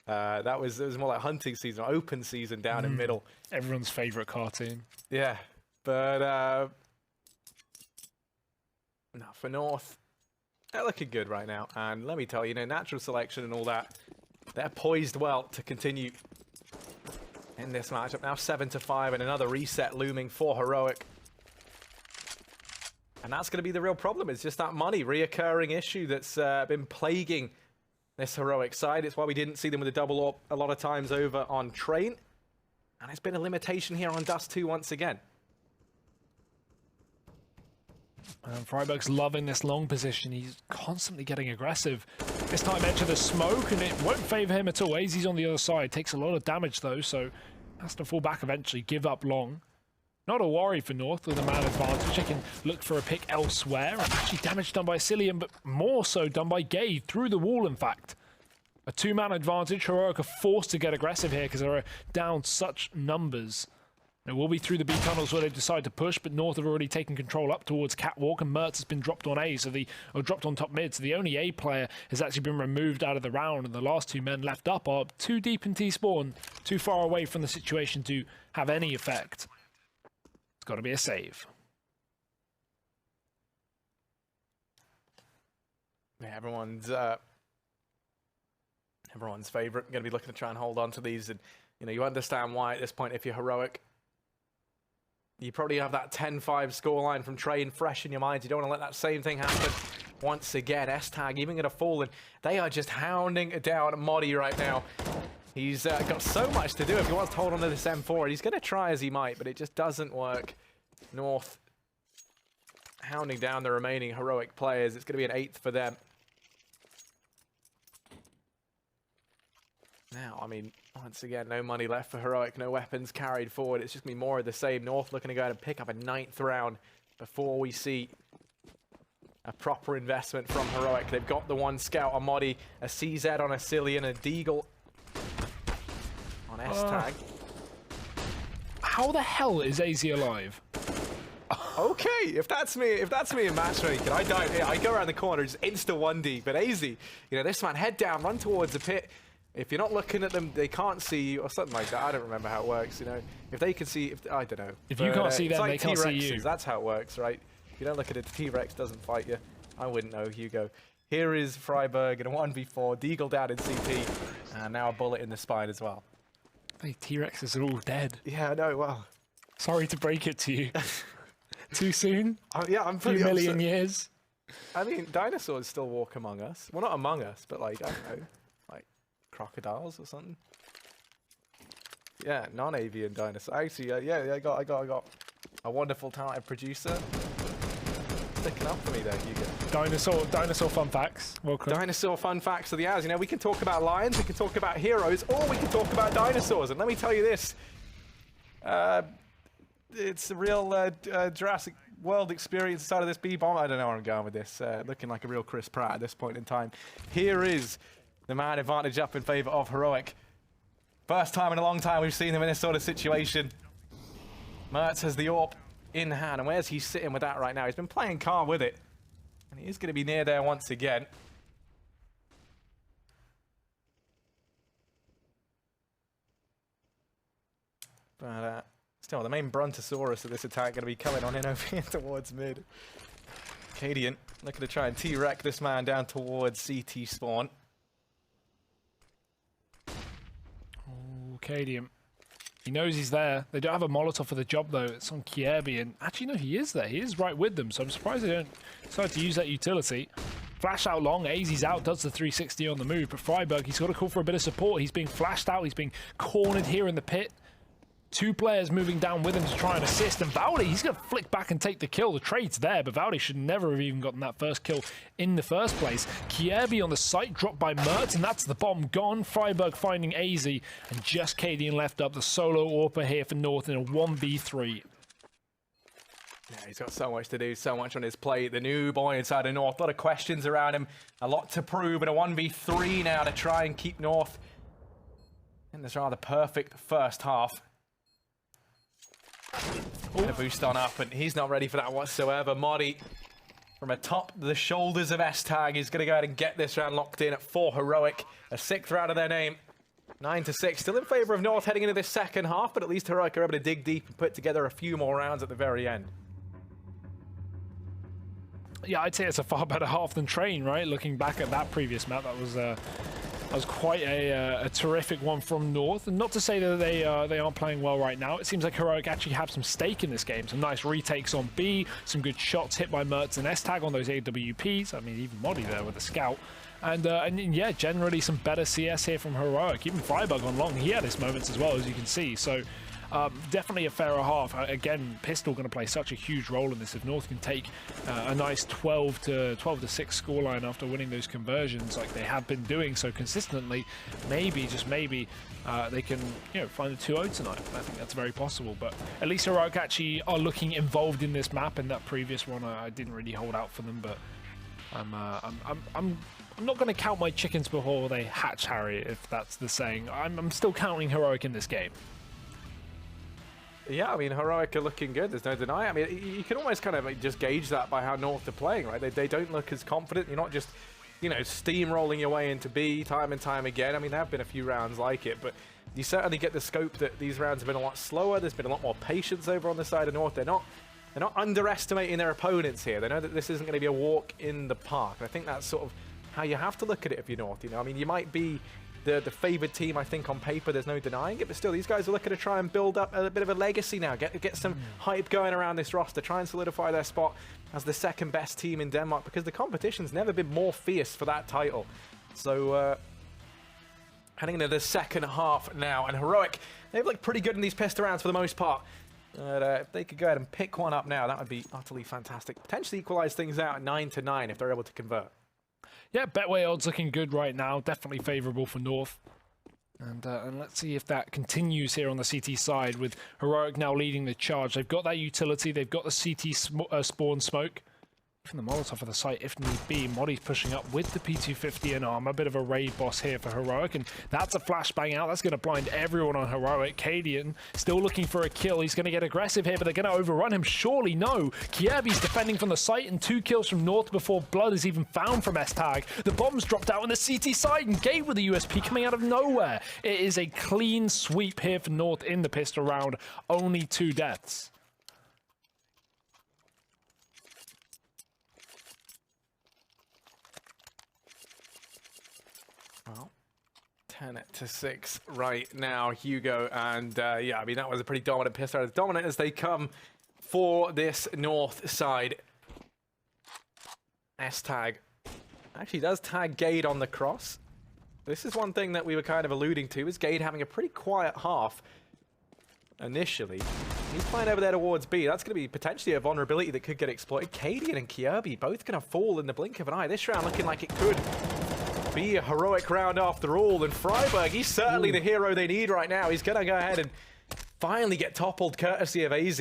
It was more like hunting season, or open season down in middle. Everyone's favourite cartoon. Yeah, but no, for North, they're looking good right now. And let me tell you, natural selection and all that, they're poised well to continue in this matchup. Now 7-5 and another reset looming for Heroic. And that's going to be the real problem. It's just that money, reoccurring issue that's been plaguing this Heroic side. It's why we didn't see them with a double up a lot of times over on Train. And it's been a limitation here on Dust2 once again. And Freiburg's loving this long position. He's constantly getting aggressive. This time enter the smoke, and it won't favour him at all. AZ's on the other side. Takes a lot of damage, though, so has to fall back eventually, give up long. Not a worry for North with a man advantage. They can look for a pick elsewhere. And actually damage done by Cillian, but more so done by Gabe through the wall, in fact. A 2-man advantage. Heroic are forced to get aggressive here because they're down such numbers. It will be through the B tunnels where they decide to push, but North have already taken control up towards Catwalk, and Mertz has been dropped on A, or dropped on top mid. So the only A player has actually been removed out of the round, and the last 2 men left up are too deep in T-spawn, too far away from the situation to have any effect. Got to be a save. Yeah, everyone's favourite. Going to be looking to try and hold on to these, and you understand why at this point. If you're Heroic, you probably have that 10-5 scoreline from Train fresh in your mind. You don't want to let that same thing happen once again. S-Tag even going to fall, and they are just hounding down Modi right now. He's got so much to do if he wants to hold on to this M4. He's going to try as he might, but it just doesn't work. North hounding down the remaining Heroic players. It's going to be an 8th for them. Now, I mean, once again, no money left for Heroic, no weapons carried forward. It's just going to be more of the same. North looking to go ahead and pick up a 9th round before we see a proper investment from Heroic. They've got the 1 scout on Modi, a CZ on a Cillian, a Deagle on S-Tag. How the hell is AZ alive? Okay, if that's me in matchmaking, I go around the corner, just insta 1D. But AZ, this man, head down, run towards the pit. If you're not looking at them, they can't see you, or something like that. I don't remember how it works, If they can see, I don't know. If you can't see them, like they can't see you. That's how it works, right? If you don't look at it, the T-Rex doesn't fight you. I wouldn't know, Hugo. Here is Freiburg in a 1v4, Deagle down in CT, and now a bullet in the spine as well. The T-Rexes are all dead. Yeah, I know, well. Sorry to break it to you. Too soon? Yeah, I'm pretty 2 million upset. years? I mean, dinosaurs still walk among us. Well, not among us, but like, I don't know, like crocodiles or something. Yeah, non-avian dinosaur. Actually, yeah, I got a wonderful talented producer sticking up for me there, Hugo. Dinosaur fun facts. Welcome. Dinosaur fun facts of the hours. We can talk about lions, we can talk about heroes, or we can talk about dinosaurs. And let me tell you this. It's a real Jurassic World experience inside of this B-bomb. I don't know where I'm going with this. Looking like a real Chris Pratt at this point in time. Here is the man advantage up in favour of Heroic. First time in a long time we've seen them in this sort of situation. Mertz has the AWP in hand. And where's he sitting with that right now? He's been playing calm with it. And he is going to be near there once again. But still, the main Brontosaurus of this attack going to be coming on in over here towards mid. Cadian looking to try and T-wreck this man down towards CT spawn. Oh, Cadian. He knows he's there. They don't have a Molotov for the job, though. It's on Kierby, and actually, no, he is there. He is right with them, so I'm surprised they don't decide to use that utility. Flash out long, AZ's out, does the 360 on the move, but Freiburg, he's got to call for a bit of support. He's being flashed out, he's being cornered here in the pit. Two players moving down with him to try and assist, and Valdi, he's going to flick back and take the kill. The trade's there, but Valdi should never have even gotten that first kill in the first place. Kierby on the site, dropped by Mertz, and that's the bomb gone. Freiburg finding AZ, and just Cadian left up. The solo AWPer here for North in a 1v3. Yeah, he's got so much to do, so much on his plate. The new boy inside of North, a lot of questions around him, a lot to prove, and a 1v3 now to try and keep North in this rather perfect first half. A boost on up, and he's not ready for that whatsoever. Modi from atop the shoulders of S-Tag is going to go ahead and get this round locked in at 4 Heroic. A 6th round of their name. 9-6. Still in favor of North heading into this second half, but at least Heroic are able to dig deep and put together a few more rounds at the very end. Yeah, I'd say it's a far better half than Train, right? Looking back at that previous map, that was quite a terrific one from North. And not to say that they aren't playing well right now. It seems like Heroic actually have some stake in this game. Some nice retakes on B, some good shots hit by Mertz and S-Tag on those AWPs. I mean, even Modi there with a scout. And yeah, generally some better CS here from Heroic. Even Freiburg on long, he had his moments as well, as you can see. So definitely a fairer half. Again, Pistol going to play such a huge role in this. If North can take a nice 12-6 scoreline after winning those conversions like they have been doing so consistently, maybe, just maybe, they can find a 2-0 tonight. I think that's very possible. But at least Heroic actually are looking involved in this map. In that previous one, I didn't really hold out for them, but I'm not going to count my chickens before they hatch, Harry, if that's the saying. I'm still counting Heroic in this game. Yeah, I mean, Heroic are looking good. There's no denying. I mean, you can almost kind of just gauge that by how North are playing, right? They don't look as confident. You're not just, steamrolling your way into B time and time again. I mean, there have been a few rounds like it, but you certainly get the scope that these rounds have been a lot slower. There's been a lot more patience over on the side of North. They're not underestimating their opponents here. They know that this isn't going to be a walk in the park. I think that's sort of how you have to look at it if you're North. I mean, you might be the favoured team, I think, on paper. There's no denying it, but still, these guys are looking to try and build up a bit of a legacy now. Get some hype going around this roster. Try and solidify their spot as the second best team in Denmark, because the competition's never been more fierce for that title. So, heading into the second half now, and Heroic, they've looked pretty good in these pistol rounds for the most part. If they could go ahead and pick one up now, that would be utterly fantastic. Potentially equalise things out at 9-9 if they're able to convert. Yeah, Betway odds looking good right now. Definitely favourable for North. And let's see if that continues here on the CT side, with Heroic now leading the charge. They've got that utility. They've got the CT spawn smoke. From the Molotov of the site, if need be. Modi's pushing up with the P250 and armor. A bit of a raid boss here for Heroic, and that's a flashbang out. That's going to blind everyone on Heroic. Cadian still looking for a kill. He's going to get aggressive here, but they're going to overrun him. Surely no. Kierby's defending from the site, and 2 kills from North before blood is even found from S-Tag. The bomb's dropped out on the CT side, and Gate with the USP coming out of nowhere. It is a clean sweep here for North in the pistol round. Only 2 deaths. Well, 10-6 right now, Hugo, and yeah, I mean, that was a pretty dominant pistol. As dominant as they come for this North side. S-Tag actually does tag Gade on the cross. This is one thing that we were kind of alluding to, is Gade having a pretty quiet half initially. He's playing over there towards B. That's going to be potentially a vulnerability that could get exploited. Cadian and Kierby both going to fall in the blink of an eye. This round looking like it could be a Heroic round after all, and Freiburg, he's certainly the hero they need right now. He's going to go ahead and finally get toppled courtesy of AZ.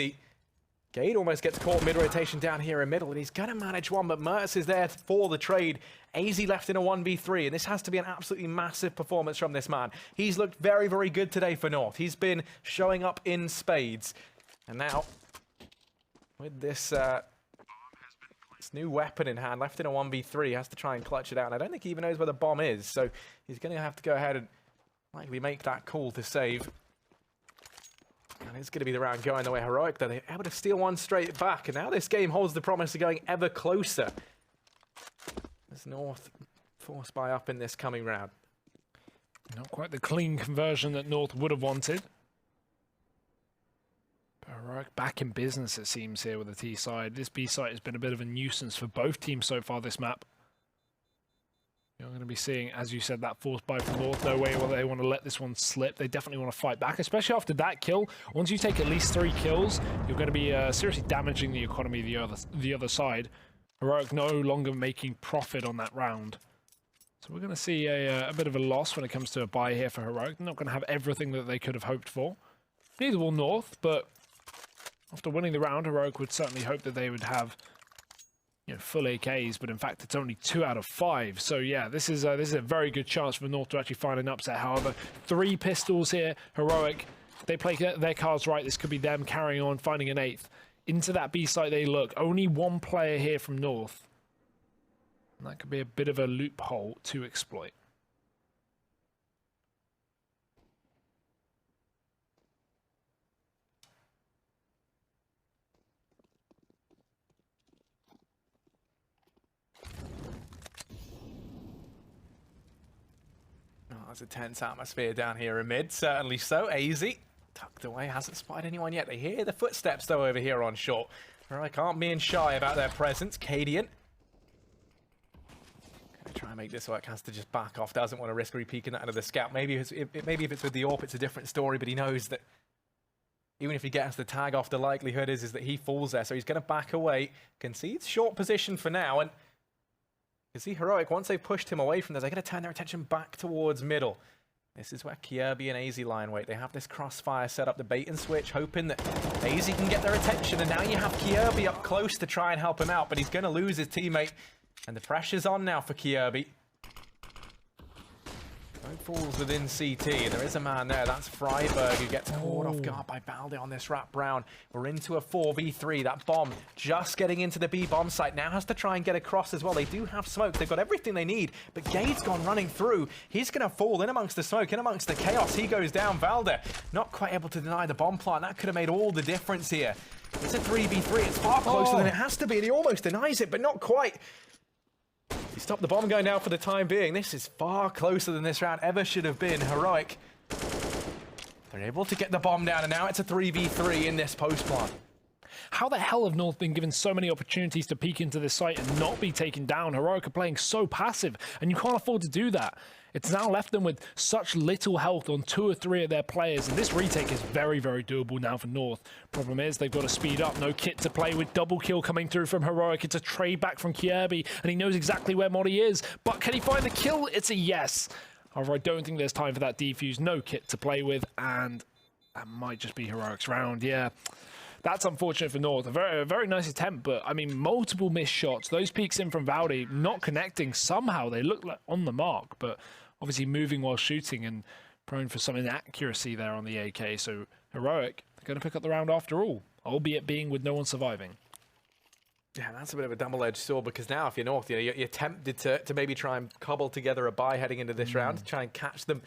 Gade almost gets caught mid-rotation down here in middle, and he's going to manage one, but Mertz is there for the trade. AZ left in a 1v3, and this has to be an absolutely massive performance from this man. He's looked very, very good today for North. He's been showing up in spades. And now, with this new weapon in hand, left in a 1v3, has to try and clutch it out. And I don't think he even knows where the bomb is, so he's going to have to go ahead and likely make that call to save. And it's going to be the round going the way Heroic, though. They're able to steal one straight back, and now this game holds the promise of going ever closer as North forced by up in this coming round. Not quite the clean conversion that North would have wanted. Heroic back in business, it seems, here with the T side. This B side has been a bit of a nuisance for both teams so far this map. You're going to be seeing, as you said, that force buy from North. No way will they want to let this one slip. They definitely want to fight back, especially after that kill. Once you take at least 3 kills, you're going to be seriously damaging the economy the other side. Heroic no longer making profit on that round. So we're going to see a bit of a loss when it comes to a buy here for Heroic. They're not going to have everything that they could have hoped for. Neither will North, but after winning the round, Heroic would certainly hope that they would have, you know, full AKs, but in fact it's only 2 out of 5. So yeah, this is a very good chance for North to actually find an upset. However, 3 pistols here. Heroic, if they play their cards right, this could be them carrying on, finding an 8th. Into that B site they look. Only 1 player here from North. And that could be a bit of a loophole to exploit. There's a tense atmosphere down here in mid, certainly so. AZ tucked away, hasn't spotted anyone yet. They hear the footsteps though over here on short. Heroic aren't being shy about their presence. Cadian gonna try and make this work, has to just back off, doesn't want to risk re-peeking that into the scout. Maybe if it's with the AWP, it's a different story, but he knows that even if he gets the tag off, the likelihood is that he falls there. So he's going to back away, concedes short position for now, and you see Heroic, once they've pushed him away from there, they're going to turn their attention back towards middle. This is where Kierby and AZ lie in wait. They have this crossfire set up, the bait and switch, hoping that AZ can get their attention. And now you have Kierby up close to try and help him out, but he's going to lose his teammate. And the pressure's on now for Kierby. No falls within CT. There is a man there. That's Freiberg who gets caught off guard by Balde on this wrap round. We're into a 4v3. That bomb just getting into the B bomb site. Now has to try and get across as well. They do have smoke. They've got everything they need. But Gade's gone running through. He's going to fall in amongst the smoke, in amongst the chaos. He goes down. Valde not quite able to deny the bomb plant. That could have made all the difference here. It's a 3v3. It's far closer than it has to be. And he almost denies it, but not quite. He stopped the bomb going down for the time being. This is far closer than this round ever should have been. Heroic, they're able to get the bomb down, and now it's a 3v3 in this post plant. How the hell have North been given so many opportunities to peek into this site and not be taken down? Heroic are playing so passive, and you can't afford to do that. It's now left them with such little health on 2 or 3 of their players, and this retake is very, very doable now for North. Problem is, they've got to speed up. No kit to play with. Double kill coming through from Heroic. It's a trade back from Kierby, and he knows exactly where Modi is. But can he find the kill? It's a yes. However, I don't think there's time for that defuse. No kit to play with, and that might just be Heroic's round. Yeah. That's unfortunate for North. A very nice attempt, but I mean, multiple missed shots. Those peeks in from Valde not connecting. Somehow they look like on the mark, but obviously moving while shooting and prone for some inaccuracy there on the AK. So Heroic, they're going to pick up the round after all, albeit being with no one surviving. Yeah, that's a bit of a double-edged sword, because now if you're North, you know, you're tempted to maybe try and cobble together a buy heading into this round to try and catch them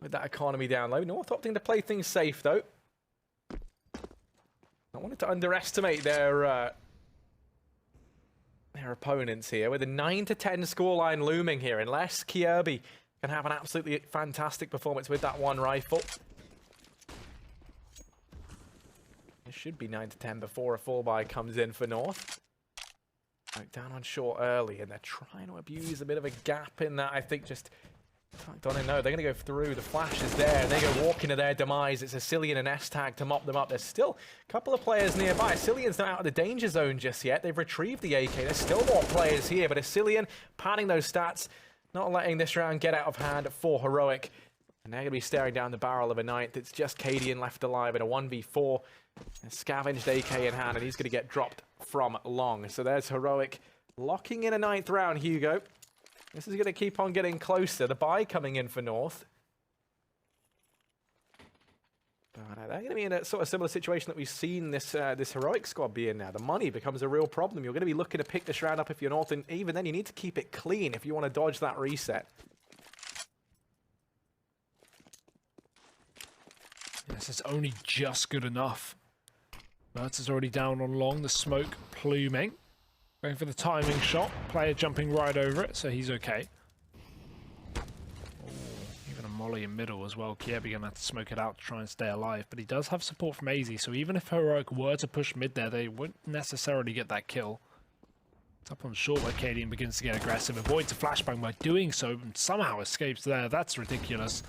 with that economy down low. North opting to play things safe, though. I wanted to underestimate their opponents here, with a 9-10 scoreline looming here, unless Kierby can have an absolutely fantastic performance with that one rifle. It should be 9-10 before a full buy comes in for North. Down on short early, and they're trying to abuse a bit of a gap in that. I think just tucked on in. No, they're going to go through. The flash is there, and they go walking to their demise. It's a Cillian and S-Tag to mop them up. There's still a couple of players nearby. Cillian's not out of the danger zone just yet. They've retrieved the AK. There's still more players here, but a Cillian padding those stats, not letting this round get out of hand for Heroic. And they're going to be staring down the barrel of a 9th. It's just Cadian left alive in a 1v4. A scavenged AK in hand, and he's going to get dropped from long. So there's Heroic locking in a 9th round, Hugo. This is going to keep on getting closer. The buy coming in for North. But they're going to be in a sort of similar situation that we've seen this this Heroic squad be in now. The money becomes a real problem. You're going to be looking to pick this round up if you're North, and even then you need to keep it clean if you want to dodge that reset. This is only just good enough. Mertz is already down on long, the smoke pluming. Going for the timing shot. Player jumping right over it, so he's okay. Even a molly in middle as well. Kiebi going to have to smoke it out to try and stay alive, but he does have support from AZ, so even if Heroic were to push mid there, they wouldn't necessarily get that kill. It's up on short where Cadian begins to get aggressive, avoids a flashbang by doing so, and somehow escapes there. That's ridiculous.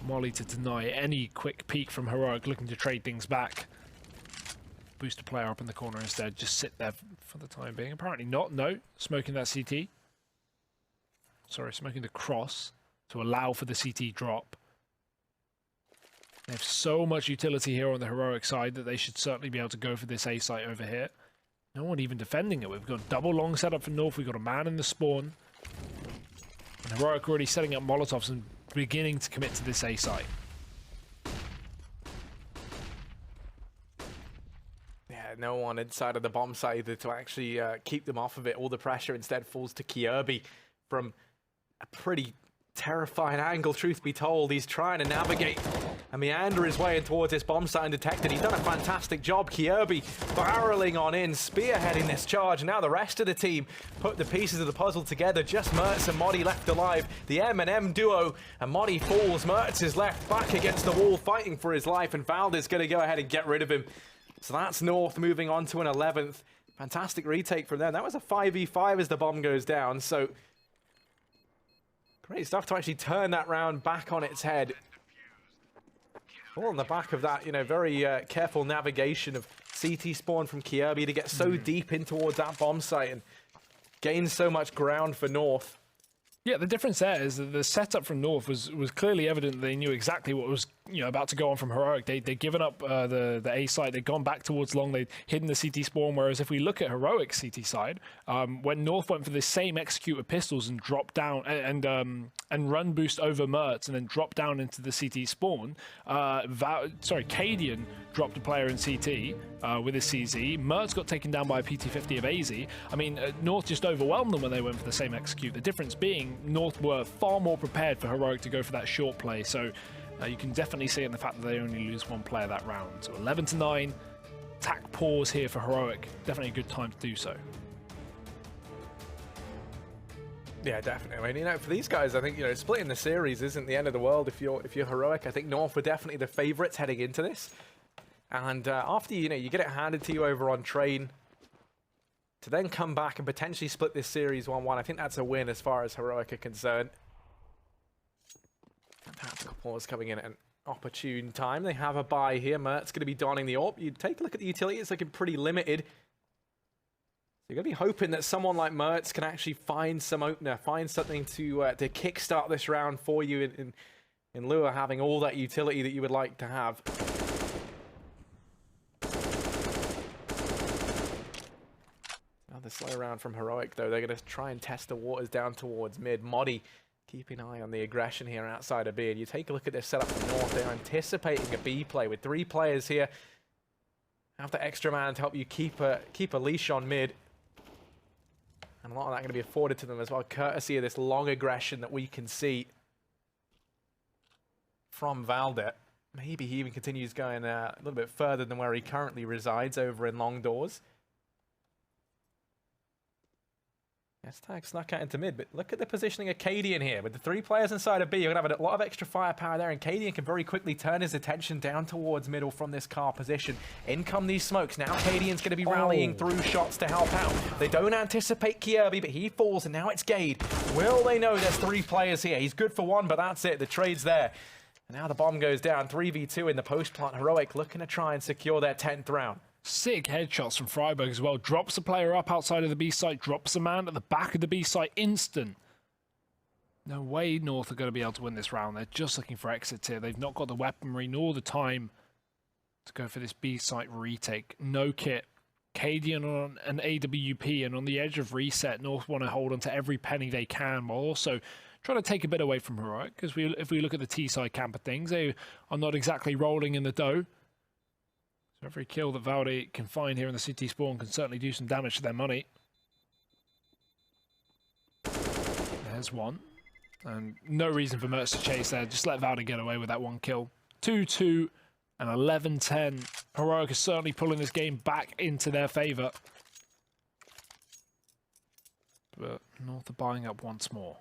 Molly to deny any quick peek from Heroic, looking to trade things back. Boost a player up in the corner instead, just sit there for the time being. Apparently not, no. Smoking that CT. Sorry, smoking the cross to allow for the CT drop. They have so much utility here on the Heroic side that they should certainly be able to go for this A site over here. No one even defending it. We've got double long setup for North. We've got a man in the spawn. And Heroic already setting up Molotovs and beginning to commit to this A site. No one inside of the bomb site either to actually keep them off of it. All the pressure instead falls to Kiebi from a pretty terrifying angle, truth be told. He's trying to navigate and meander his way in towards this bomb site undetected. He's done a fantastic job. Kiebi barreling on in, spearheading this charge. Now the rest of the team put the pieces of the puzzle together. Just Mertz and Modi left alive. The M&M duo, and Modi falls. Mertz is left back against the wall fighting for his life, and Valda's going to go ahead and get rid of him. So that's North moving on to an 11th. Fantastic retake from them. That was a 5v5 as the bomb goes down. So great stuff to actually turn that round back on its head. All on the back of that, you know, very careful navigation of CT spawn from Kiebi to get so deep in towards that bomb site and gain so much ground for North. Yeah, the difference there is that the setup from North was clearly evident. They knew exactly what was about to go on from Heroic. They'd given up the A site. They'd gone back towards long. They'd hidden the CT spawn. Whereas if we look at Heroic CT side, when North went for the same execute with pistols and dropped down and run boost over Mertz and then dropped down into the CT spawn, Cadian dropped a player in CT with his CZ. Mertz got taken down by a PT-50 of AZ. I mean, North just overwhelmed them when they went for the same execute. The difference being North were far more prepared for Heroic to go for that short play. So you can definitely see in the fact that they only lose one player that round. So 11-9, attack pause here for Heroic. Definitely a good time to do so. Yeah, definitely. I mean, for these guys, I think, splitting the series isn't the end of the world if you're Heroic. I think North were definitely the favorites heading into this. And after, you get it handed to you over on train, to then come back and potentially split this series 1-1, I think that's a win as far as Heroic are concerned. Tactical pause coming in at an opportune time. They have a buy here. Mertz going to be donning the AWP. You take a look at the utility, it's looking pretty limited. You're going to be hoping that someone like Mertz can actually find some opener, find something to kickstart this round for you in lieu of having all that utility that you would like to have. Another slow round from Heroic, though. They're going to try and test the waters down towards mid. Modi keeping an eye on the aggression here outside of B. And you take a look at this setup from North. They're anticipating a B play with 3 players here. Have the extra man to help you keep a leash on mid. And a lot of that going to be afforded to them as well, courtesy of this long aggression that we can see from Valda. Maybe he even continues going a little bit further than where he currently resides over in Long Doors. Tag snuck out into mid, but look at the positioning of Cadian here. With the 3 players inside of B, you're going to have a lot of extra firepower there, and Cadian can very quickly turn his attention down towards middle from this car position. In come these smokes. Now Cadian's going to be rallying through shots to help out. They don't anticipate Kiebi, but he falls, and now it's Gade. Will they know there's 3 players here? He's good for 1, but that's it. The trade's there. And now the bomb goes down. 3v2 in the post plant. Heroic looking to try and secure their 10th round. Sick headshots from Freiburg as well. Drops a player up outside of the B site. Drops a man at the back of the B site. Instant. No way North are going to be able to win this round. They're just looking for exits here. They've not got the weaponry nor the time to go for this B site retake. No kit. Cadian on an AWP, and on the edge of reset, North want to hold on to every penny they can, while also trying to take a bit away from Heroic, because if we look at the T-side camp of things, they are not exactly rolling in the dough. So every kill that Valde can find here in the city spawn can certainly do some damage to their money. There's one. And no reason for Mertz to chase there. Just let Valde get away with that one kill. 2-2 and 11-10. Heroic is certainly pulling this game back into their favour. But North are buying up once more.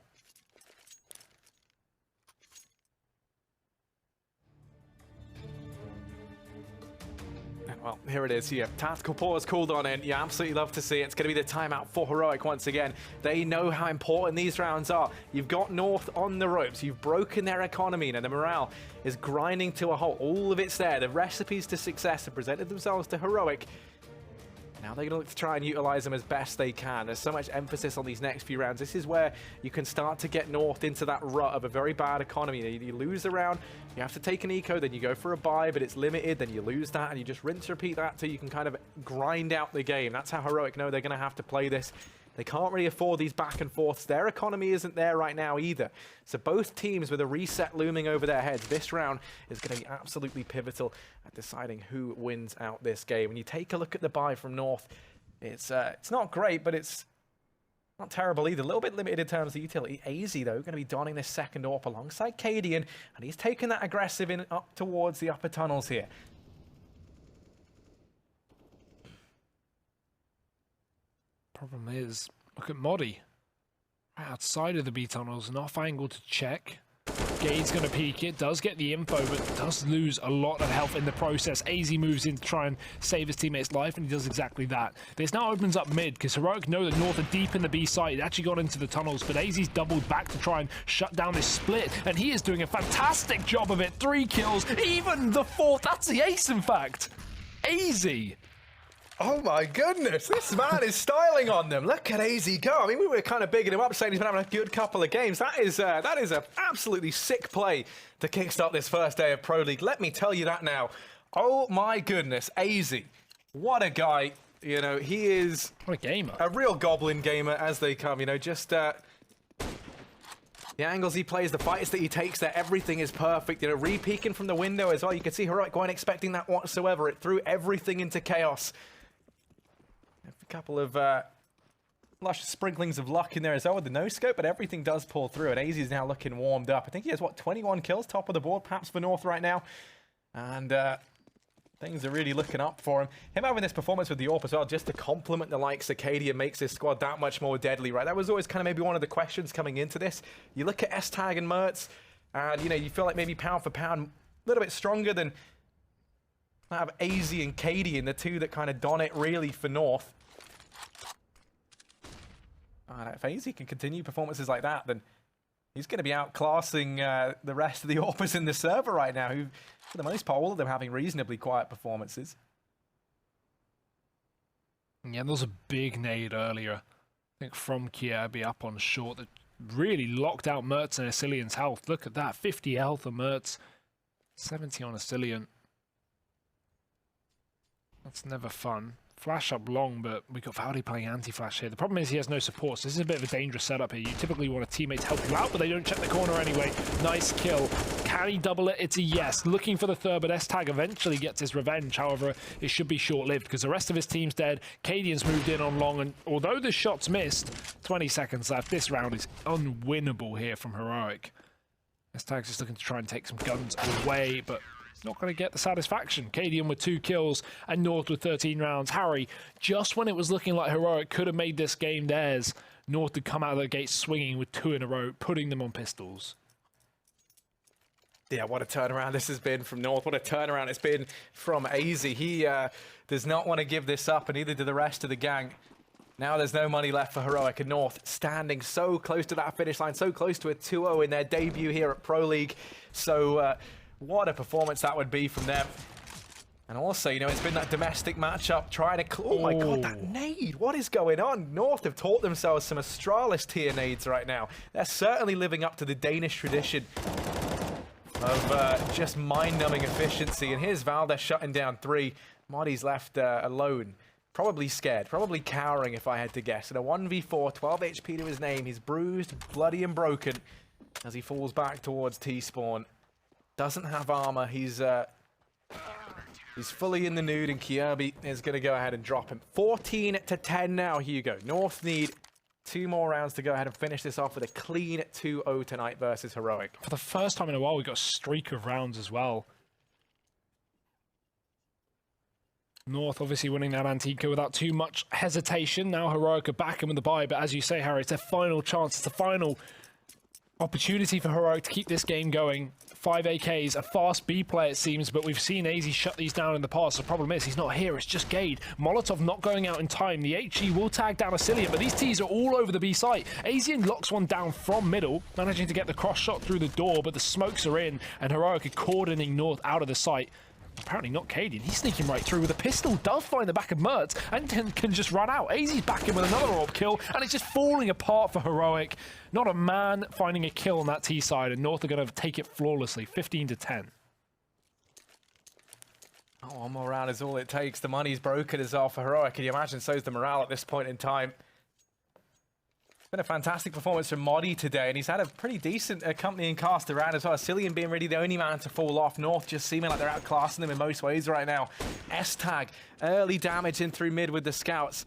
Well, here it is here. Tactical pause called on in. You absolutely love to see it. It's going to be the timeout for Heroic once again. They know how important these rounds are. You've got North on the ropes. You've broken their economy, and the morale is grinding to a halt. All of it's there. The recipes to success have presented themselves to Heroic. Now they're going to look to try and utilize them as best they can. There's so much emphasis on these next few rounds. This is where you can start to get North into that rut of a very bad economy. You lose the round, you have to take an eco, then you go for a buy, but it's limited, then you lose that, and you just rinse, repeat that till you can kind of grind out the game. That's how Heroic know they're going to have to play this. They can't really afford these back and forths. Their economy isn't there right now either. So both teams with a reset looming over their heads, this round is going to be absolutely pivotal at deciding who wins out this game. When you take a look at the buy from North, it's not great, but it's not terrible either. A little bit limited in terms of utility. AZ, though, going to be donning this second AWP alongside Cadian, and he's taking that aggressive in up towards the upper tunnels here. Problem is, look at Modi. Right outside of the B tunnels, an off angle to check. Gade's going to peek it, does get the info, but does lose a lot of health in the process. AZ moves in to try and save his teammate's life, and he does exactly that. This now opens up mid, because Heroic know that North are deep in the B side. It actually got into the tunnels, but AZ's doubled back to try and shut down this split, and he is doing a fantastic job of it. 3 kills, even the 4th. That's the ace, in fact. AZ. Oh my goodness, this man is styling on them. Look at AZ go. I mean, we were kind of bigging him up, saying he's been having a good couple of games. That is an absolutely sick play to kickstart this first day of Pro League. Let me tell you that now. Oh my goodness, AZ. What a guy. You know, he is... What a gamer. A real goblin gamer as they come, you know, just... the angles he plays, the fights that he takes there, everything is perfect. You know, re-peeking from the window as well. You can see Heroic weren't expecting that whatsoever. It threw everything into chaos. A couple of lush sprinklings of luck in there as well with the no-scope, but everything does pull through, and AZ is now looking warmed up. I think he has, what, 21 kills, top of the board, perhaps for North right now. And things are really looking up for him. Him having this performance with the AWP as well, just to complement the likes of Cadia, makes his squad that much more deadly, right? That was always kind of maybe one of the questions coming into this. You look at S-Tag and Mertz, and, you know, you feel like maybe pound for pound, a little bit stronger than have AZ and Cadia, the two that kind of don it really for North. If AZ can continue performances like that, then he's going to be outclassing the rest of the AWPers in the server right now, who, for the most part, all of them having reasonably quiet performances. Yeah, there was a big nade earlier, I think, from Kiabi up on short that really locked out Mertz and Asilian's health. Look at that, 50 health of Mertz, 70 on Asilian. That's never fun. Flash up long, but we got Valde playing anti-flash here. The problem is he has no support, so this is a bit of a dangerous setup here. You typically want a teammate to help you out, but they don't check the corner anyway. Nice kill. Can he double it? It's a yes. Looking for the third, but S-Tag eventually gets his revenge. However, it should be short-lived because the rest of his team's dead. Cadian's moved in on long, and although the shot's missed, 20 seconds left. This round is unwinnable here from Heroic. S-Tag's just looking to try and take some guns away, but not going to get the satisfaction. Cadian with 2 kills and North with 13 rounds. Harry, just when it was looking like Heroic could have made this game theirs, North had come out of the gate swinging with 2 in a row, putting them on pistols. Yeah, what a turnaround this has been from North. What a turnaround it's been from AZ. He does not want to give this up, and neither do the rest of the gang. Now there's no money left for Heroic, and North standing so close to that finish line, so close to a 2-0 in their debut here at Pro League. So what a performance that would be from them. And also, you know, it's been that domestic matchup trying to... Oh my god, that nade! What is going on? North have taught themselves some Astralis tier nades right now. They're certainly living up to the Danish tradition of just mind-numbing efficiency. And here's Valde shutting down 3. Modi's left alone. Probably scared, probably cowering if I had to guess. And a 1v4, 12 HP to his name. He's bruised, bloody and broken. as he falls back towards T-spawn. Doesn't have armor. He's fully in the nude, and Kirby is going to go ahead and drop him. 14-10 now, Hugo. North need 2 more rounds to go ahead and finish this off with a clean 2-0 tonight versus Heroic. For the first time in a while, we got a streak of rounds as well. North obviously winning that Antico without too much hesitation. Now Heroic are back in with the bye, but as you say, Harry, it's their final chance. It's the final opportunity for Heroic to keep this game going. 5 AKs, a fast B play it seems, but we've seen AZ shut these down in the past. The problem is he's not here, it's just Gade. Molotov not going out in time. The HE will tag down Asilian, but these Ts are all over the B site. Asian locks one down from middle, managing to get the cross shot through the door, but the smokes are in, and Heroic are cordoning North out of the site. Apparently not Cadian. He's sneaking right through with a pistol. Does find the back of Mertz and can just run out. AZ's back in with another orb kill, and it's just falling apart for Heroic. Not a man finding a kill on that T side, and North are going to take it flawlessly, 15-10. Oh, one more round is all it takes. The money's broken as well for Heroic. Can you imagine? So's the morale at this point in time. It's been a fantastic performance from Modi today, and he's had a pretty decent accompanying cast around as well. Cillian being really the only man to fall off. North just seeming like they're outclassing them in most ways right now. S-Tag, early damage in through mid with the scouts.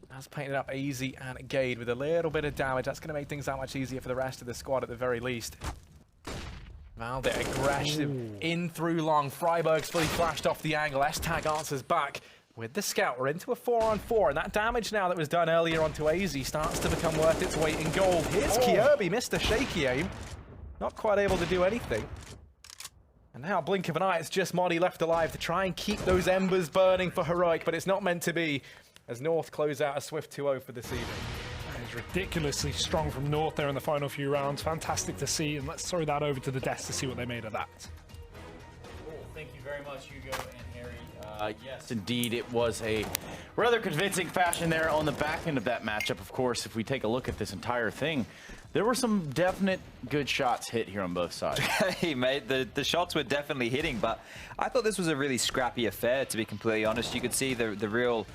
That's painted up easy, and Gade with a little bit of damage. That's going to make things that much easier for the rest of the squad at the very least. Valde aggressive in through long. Freiberg's fully flashed off the angle. S-Tag answers back with the scout. We're into a 4-on-4, and that damage now that was done earlier onto AZ starts to become worth its weight in gold. Here's Kirby, missed a shaky aim. Not quite able to do anything. And now, blink of an eye, it's just Modi left alive to try and keep those embers burning for Heroic, but it's not meant to be, as North close out a swift 2-0 for this evening. That is ridiculously strong from North there in the final few rounds. Fantastic to see, and let's throw that over to the desk to see what they made of that. Cool. Thank you very much, Hugo and Harry. Yes, indeed, it was a rather convincing fashion there on the back end of that matchup. Of course, if we take a look at this entire thing, there were some definite good shots hit here on both sides. Hey, mate, the shots were definitely hitting, but I thought this was a really scrappy affair, to be completely honest. You could see the real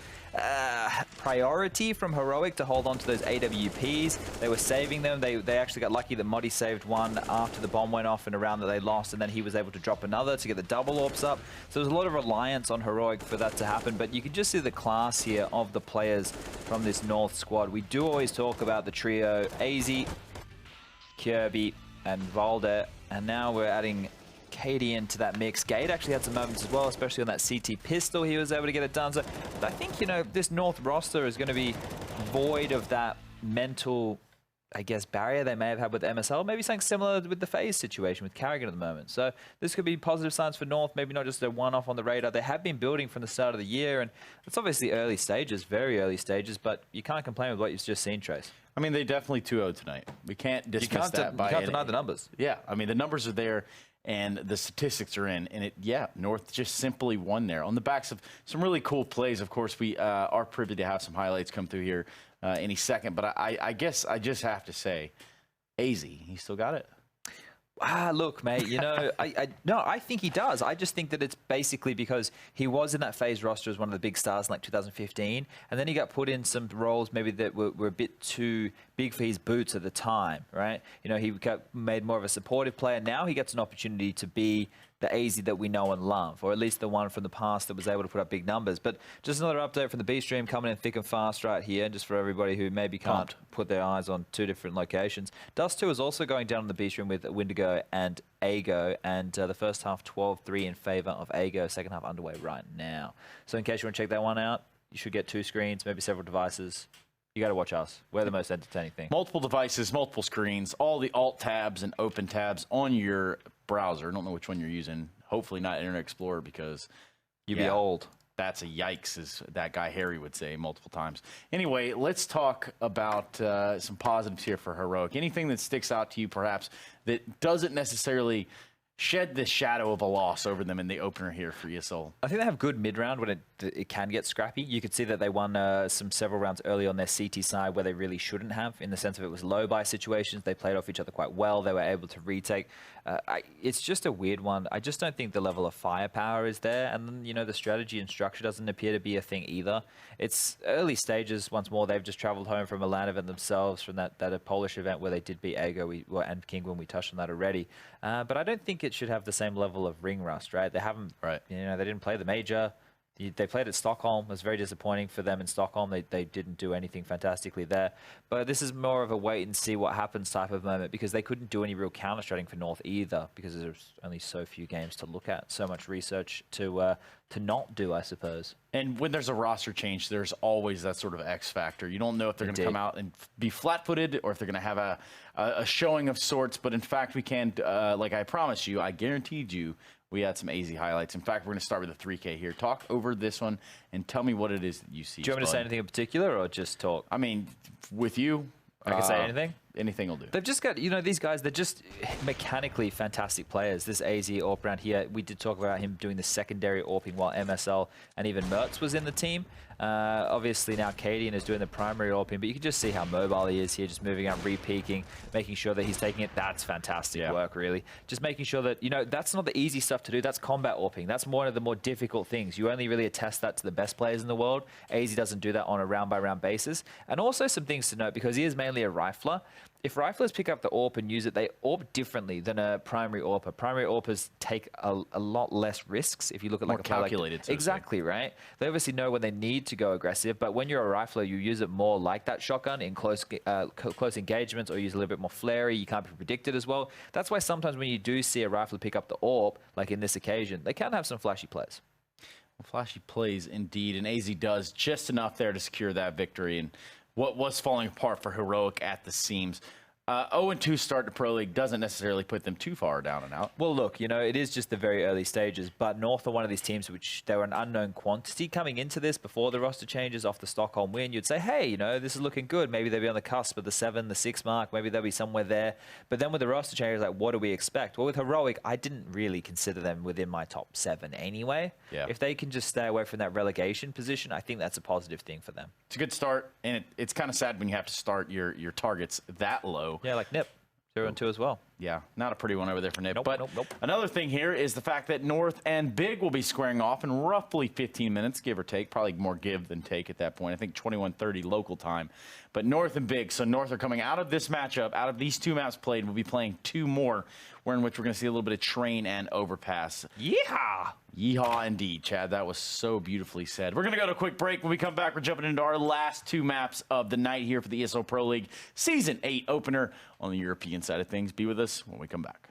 priority from Heroic to hold on to those AWPs. They were saving them. They actually got lucky that Modi saved one after the bomb went off in a round that they lost, and then he was able to drop another to get the double orbs up. So there's a lot of reliance on Heroic for that to happen, but you can just see the class here of the players from this North squad. We do always talk about the trio, AZ, Kirby, and Valde, and now we're adding Katie into that mix. Gade actually had some moments as well, especially on that CT pistol. He was able to get it done. So I think, you know, this North roster is going to be void of that mental, I guess, barrier they may have had with MSL. Maybe something similar with the FaZe situation with Carrigan at the moment. So this could be positive signs for North, maybe not just a one-off on the radar. They have been building from the start of the year, and it's obviously early stages, very early stages, but you can't complain with what you've just seen, Trace. I mean, they definitely 2-0 tonight. We can't dismiss that by You can't deny the numbers. Yeah, I mean, the numbers are there, and the statistics are in, and North just simply won there on the backs of some really cool plays. Of course, we are privy to have some highlights come through here any second, but I guess I just have to say, AZ, he still got it. Look, mate, you know, I think he does. I just think that it's basically because he was in that FaZe roster as one of the big stars in like 2015, and then he got put in some roles maybe that were a bit too big for his boots at the time, right? You know, he got made more of a supportive player. Now he gets an opportunity to be the AZ that we know and love, or at least the one from the past that was able to put up big numbers. But just another update from the B stream coming in thick and fast right here, just for everybody who maybe can't put their eyes on 2 different locations. Dust2 is also going down on the B stream with Windigo and Ago, and the first half 12-3 in favor of Ago, second half underway right now. So in case you want to check that one out, you should get 2 screens, maybe several devices. You got to watch us. We're the most entertaining thing. Multiple devices, multiple screens, all the alt tabs and open tabs on your browser. I don't know which one you're using. Hopefully not Internet Explorer, because you'd be old. That's a yikes, as that guy Harry would say multiple times. Anyway, let's talk about some positives here for Heroic. Anything that sticks out to you, perhaps, that doesn't necessarily shed the shadow of a loss over them in the opener here for ESL. I think they have good mid-round when it can get scrappy. You could see that they won several rounds early on their CT side where they really shouldn't have, in the sense of it was low-buy situations. They played off each other quite well. They were able to retake. It's just a weird one. I just don't think the level of firepower is there. And then, you know, the strategy and structure doesn't appear to be a thing either. It's early stages. Once more, they've just traveled home from a LAN event themselves, from that Polish event where they did beat Ego and King when we touched on that already. But I don't think it should have the same level of ring rust, right? They haven't, you know, they didn't play the major. They played at Stockholm. It was very disappointing for them in Stockholm. They didn't do anything fantastically there. But this is more of a wait and see what happens type of moment, because they couldn't do any real counter-strating for North either, because there's only so few games to look at, so much research to not do, I suppose. And when there's a roster change, there's always that sort of X factor. You don't know if they're going to come out and be flat-footed or if they're going to have a showing of sorts. But in fact, we can, like I promised you, I guaranteed you, we had some AZ highlights. In fact, we're going to start with the 3K here. Talk over this one and tell me what it is that you see. Do you want me to say anything in particular or just talk? I mean, with you, I can say anything? Anything will do. They've just got, you know, these guys, they're just mechanically fantastic players. This AZ AWP around here, we did talk about him doing the secondary AWPing while MSL and even Mertz was in the team. Obviously now Cadian is doing the primary AWPing, but you can just see how mobile he is here, just moving out, re-peeking, making sure that he's taking it. That's fantastic work, really. Just making sure that, you know, that's not the easy stuff to do. That's combat AWPing. That's one of the more difficult things. You only really attest that to the best players in the world. AZ doesn't do that on a round-by-round basis. And also some things to note, because he is mainly a rifler. If riflers pick up the AWP and use it, they AWP differently than a primary AWPer. Primary AWPers take a lot less risks. If you look at more like a calculated, so exactly right. They obviously know when they need to go aggressive, but when you're a rifler, you use it more like that shotgun in close engagements, or use a little bit more flary. You can't be predicted as well. That's why sometimes when you do see a rifler pick up the AWP, like in this occasion, they can have some flashy plays. Flashy plays indeed, and AZ does just enough there to secure that victory. And what was falling apart for Heroic at the seams. 0-2 start to Pro League doesn't necessarily put them too far down and out. Well, look, you know, it is just the very early stages, but North are one of these teams which they were an unknown quantity coming into this before the roster changes off the Stockholm win. You'd say, hey, you know, this is looking good. Maybe they'll be on the cusp of the 7, the 6 mark. Maybe they'll be somewhere there. But then with the roster changes, like, what do we expect? Well, with Heroic, I didn't really consider them within my top 7 anyway. Yeah. If they can just stay away from that relegation position, I think that's a positive thing for them. It's a good start, and it's kind of sad when you have to start your targets that low. Yeah, like Nip. 0-2 as well. Yeah, not a pretty one over there for Nip. Nope, but nope. Another thing here is the fact that North and Big will be squaring off in roughly 15 minutes, give or take. Probably more give than take at that point. I think 21:30 local time. But North and Big, so North are coming out of this matchup, out of these 2 maps played, we'll be playing 2 more, in which we're going to see a little bit of train and overpass. Yeehaw! Yeehaw indeed, Chad. That was so beautifully said. We're going to go to a quick break. When we come back, we're jumping into our last 2 maps of the night here for the ESL Pro League Season 8 opener on the European side of things. Be with us when we come back.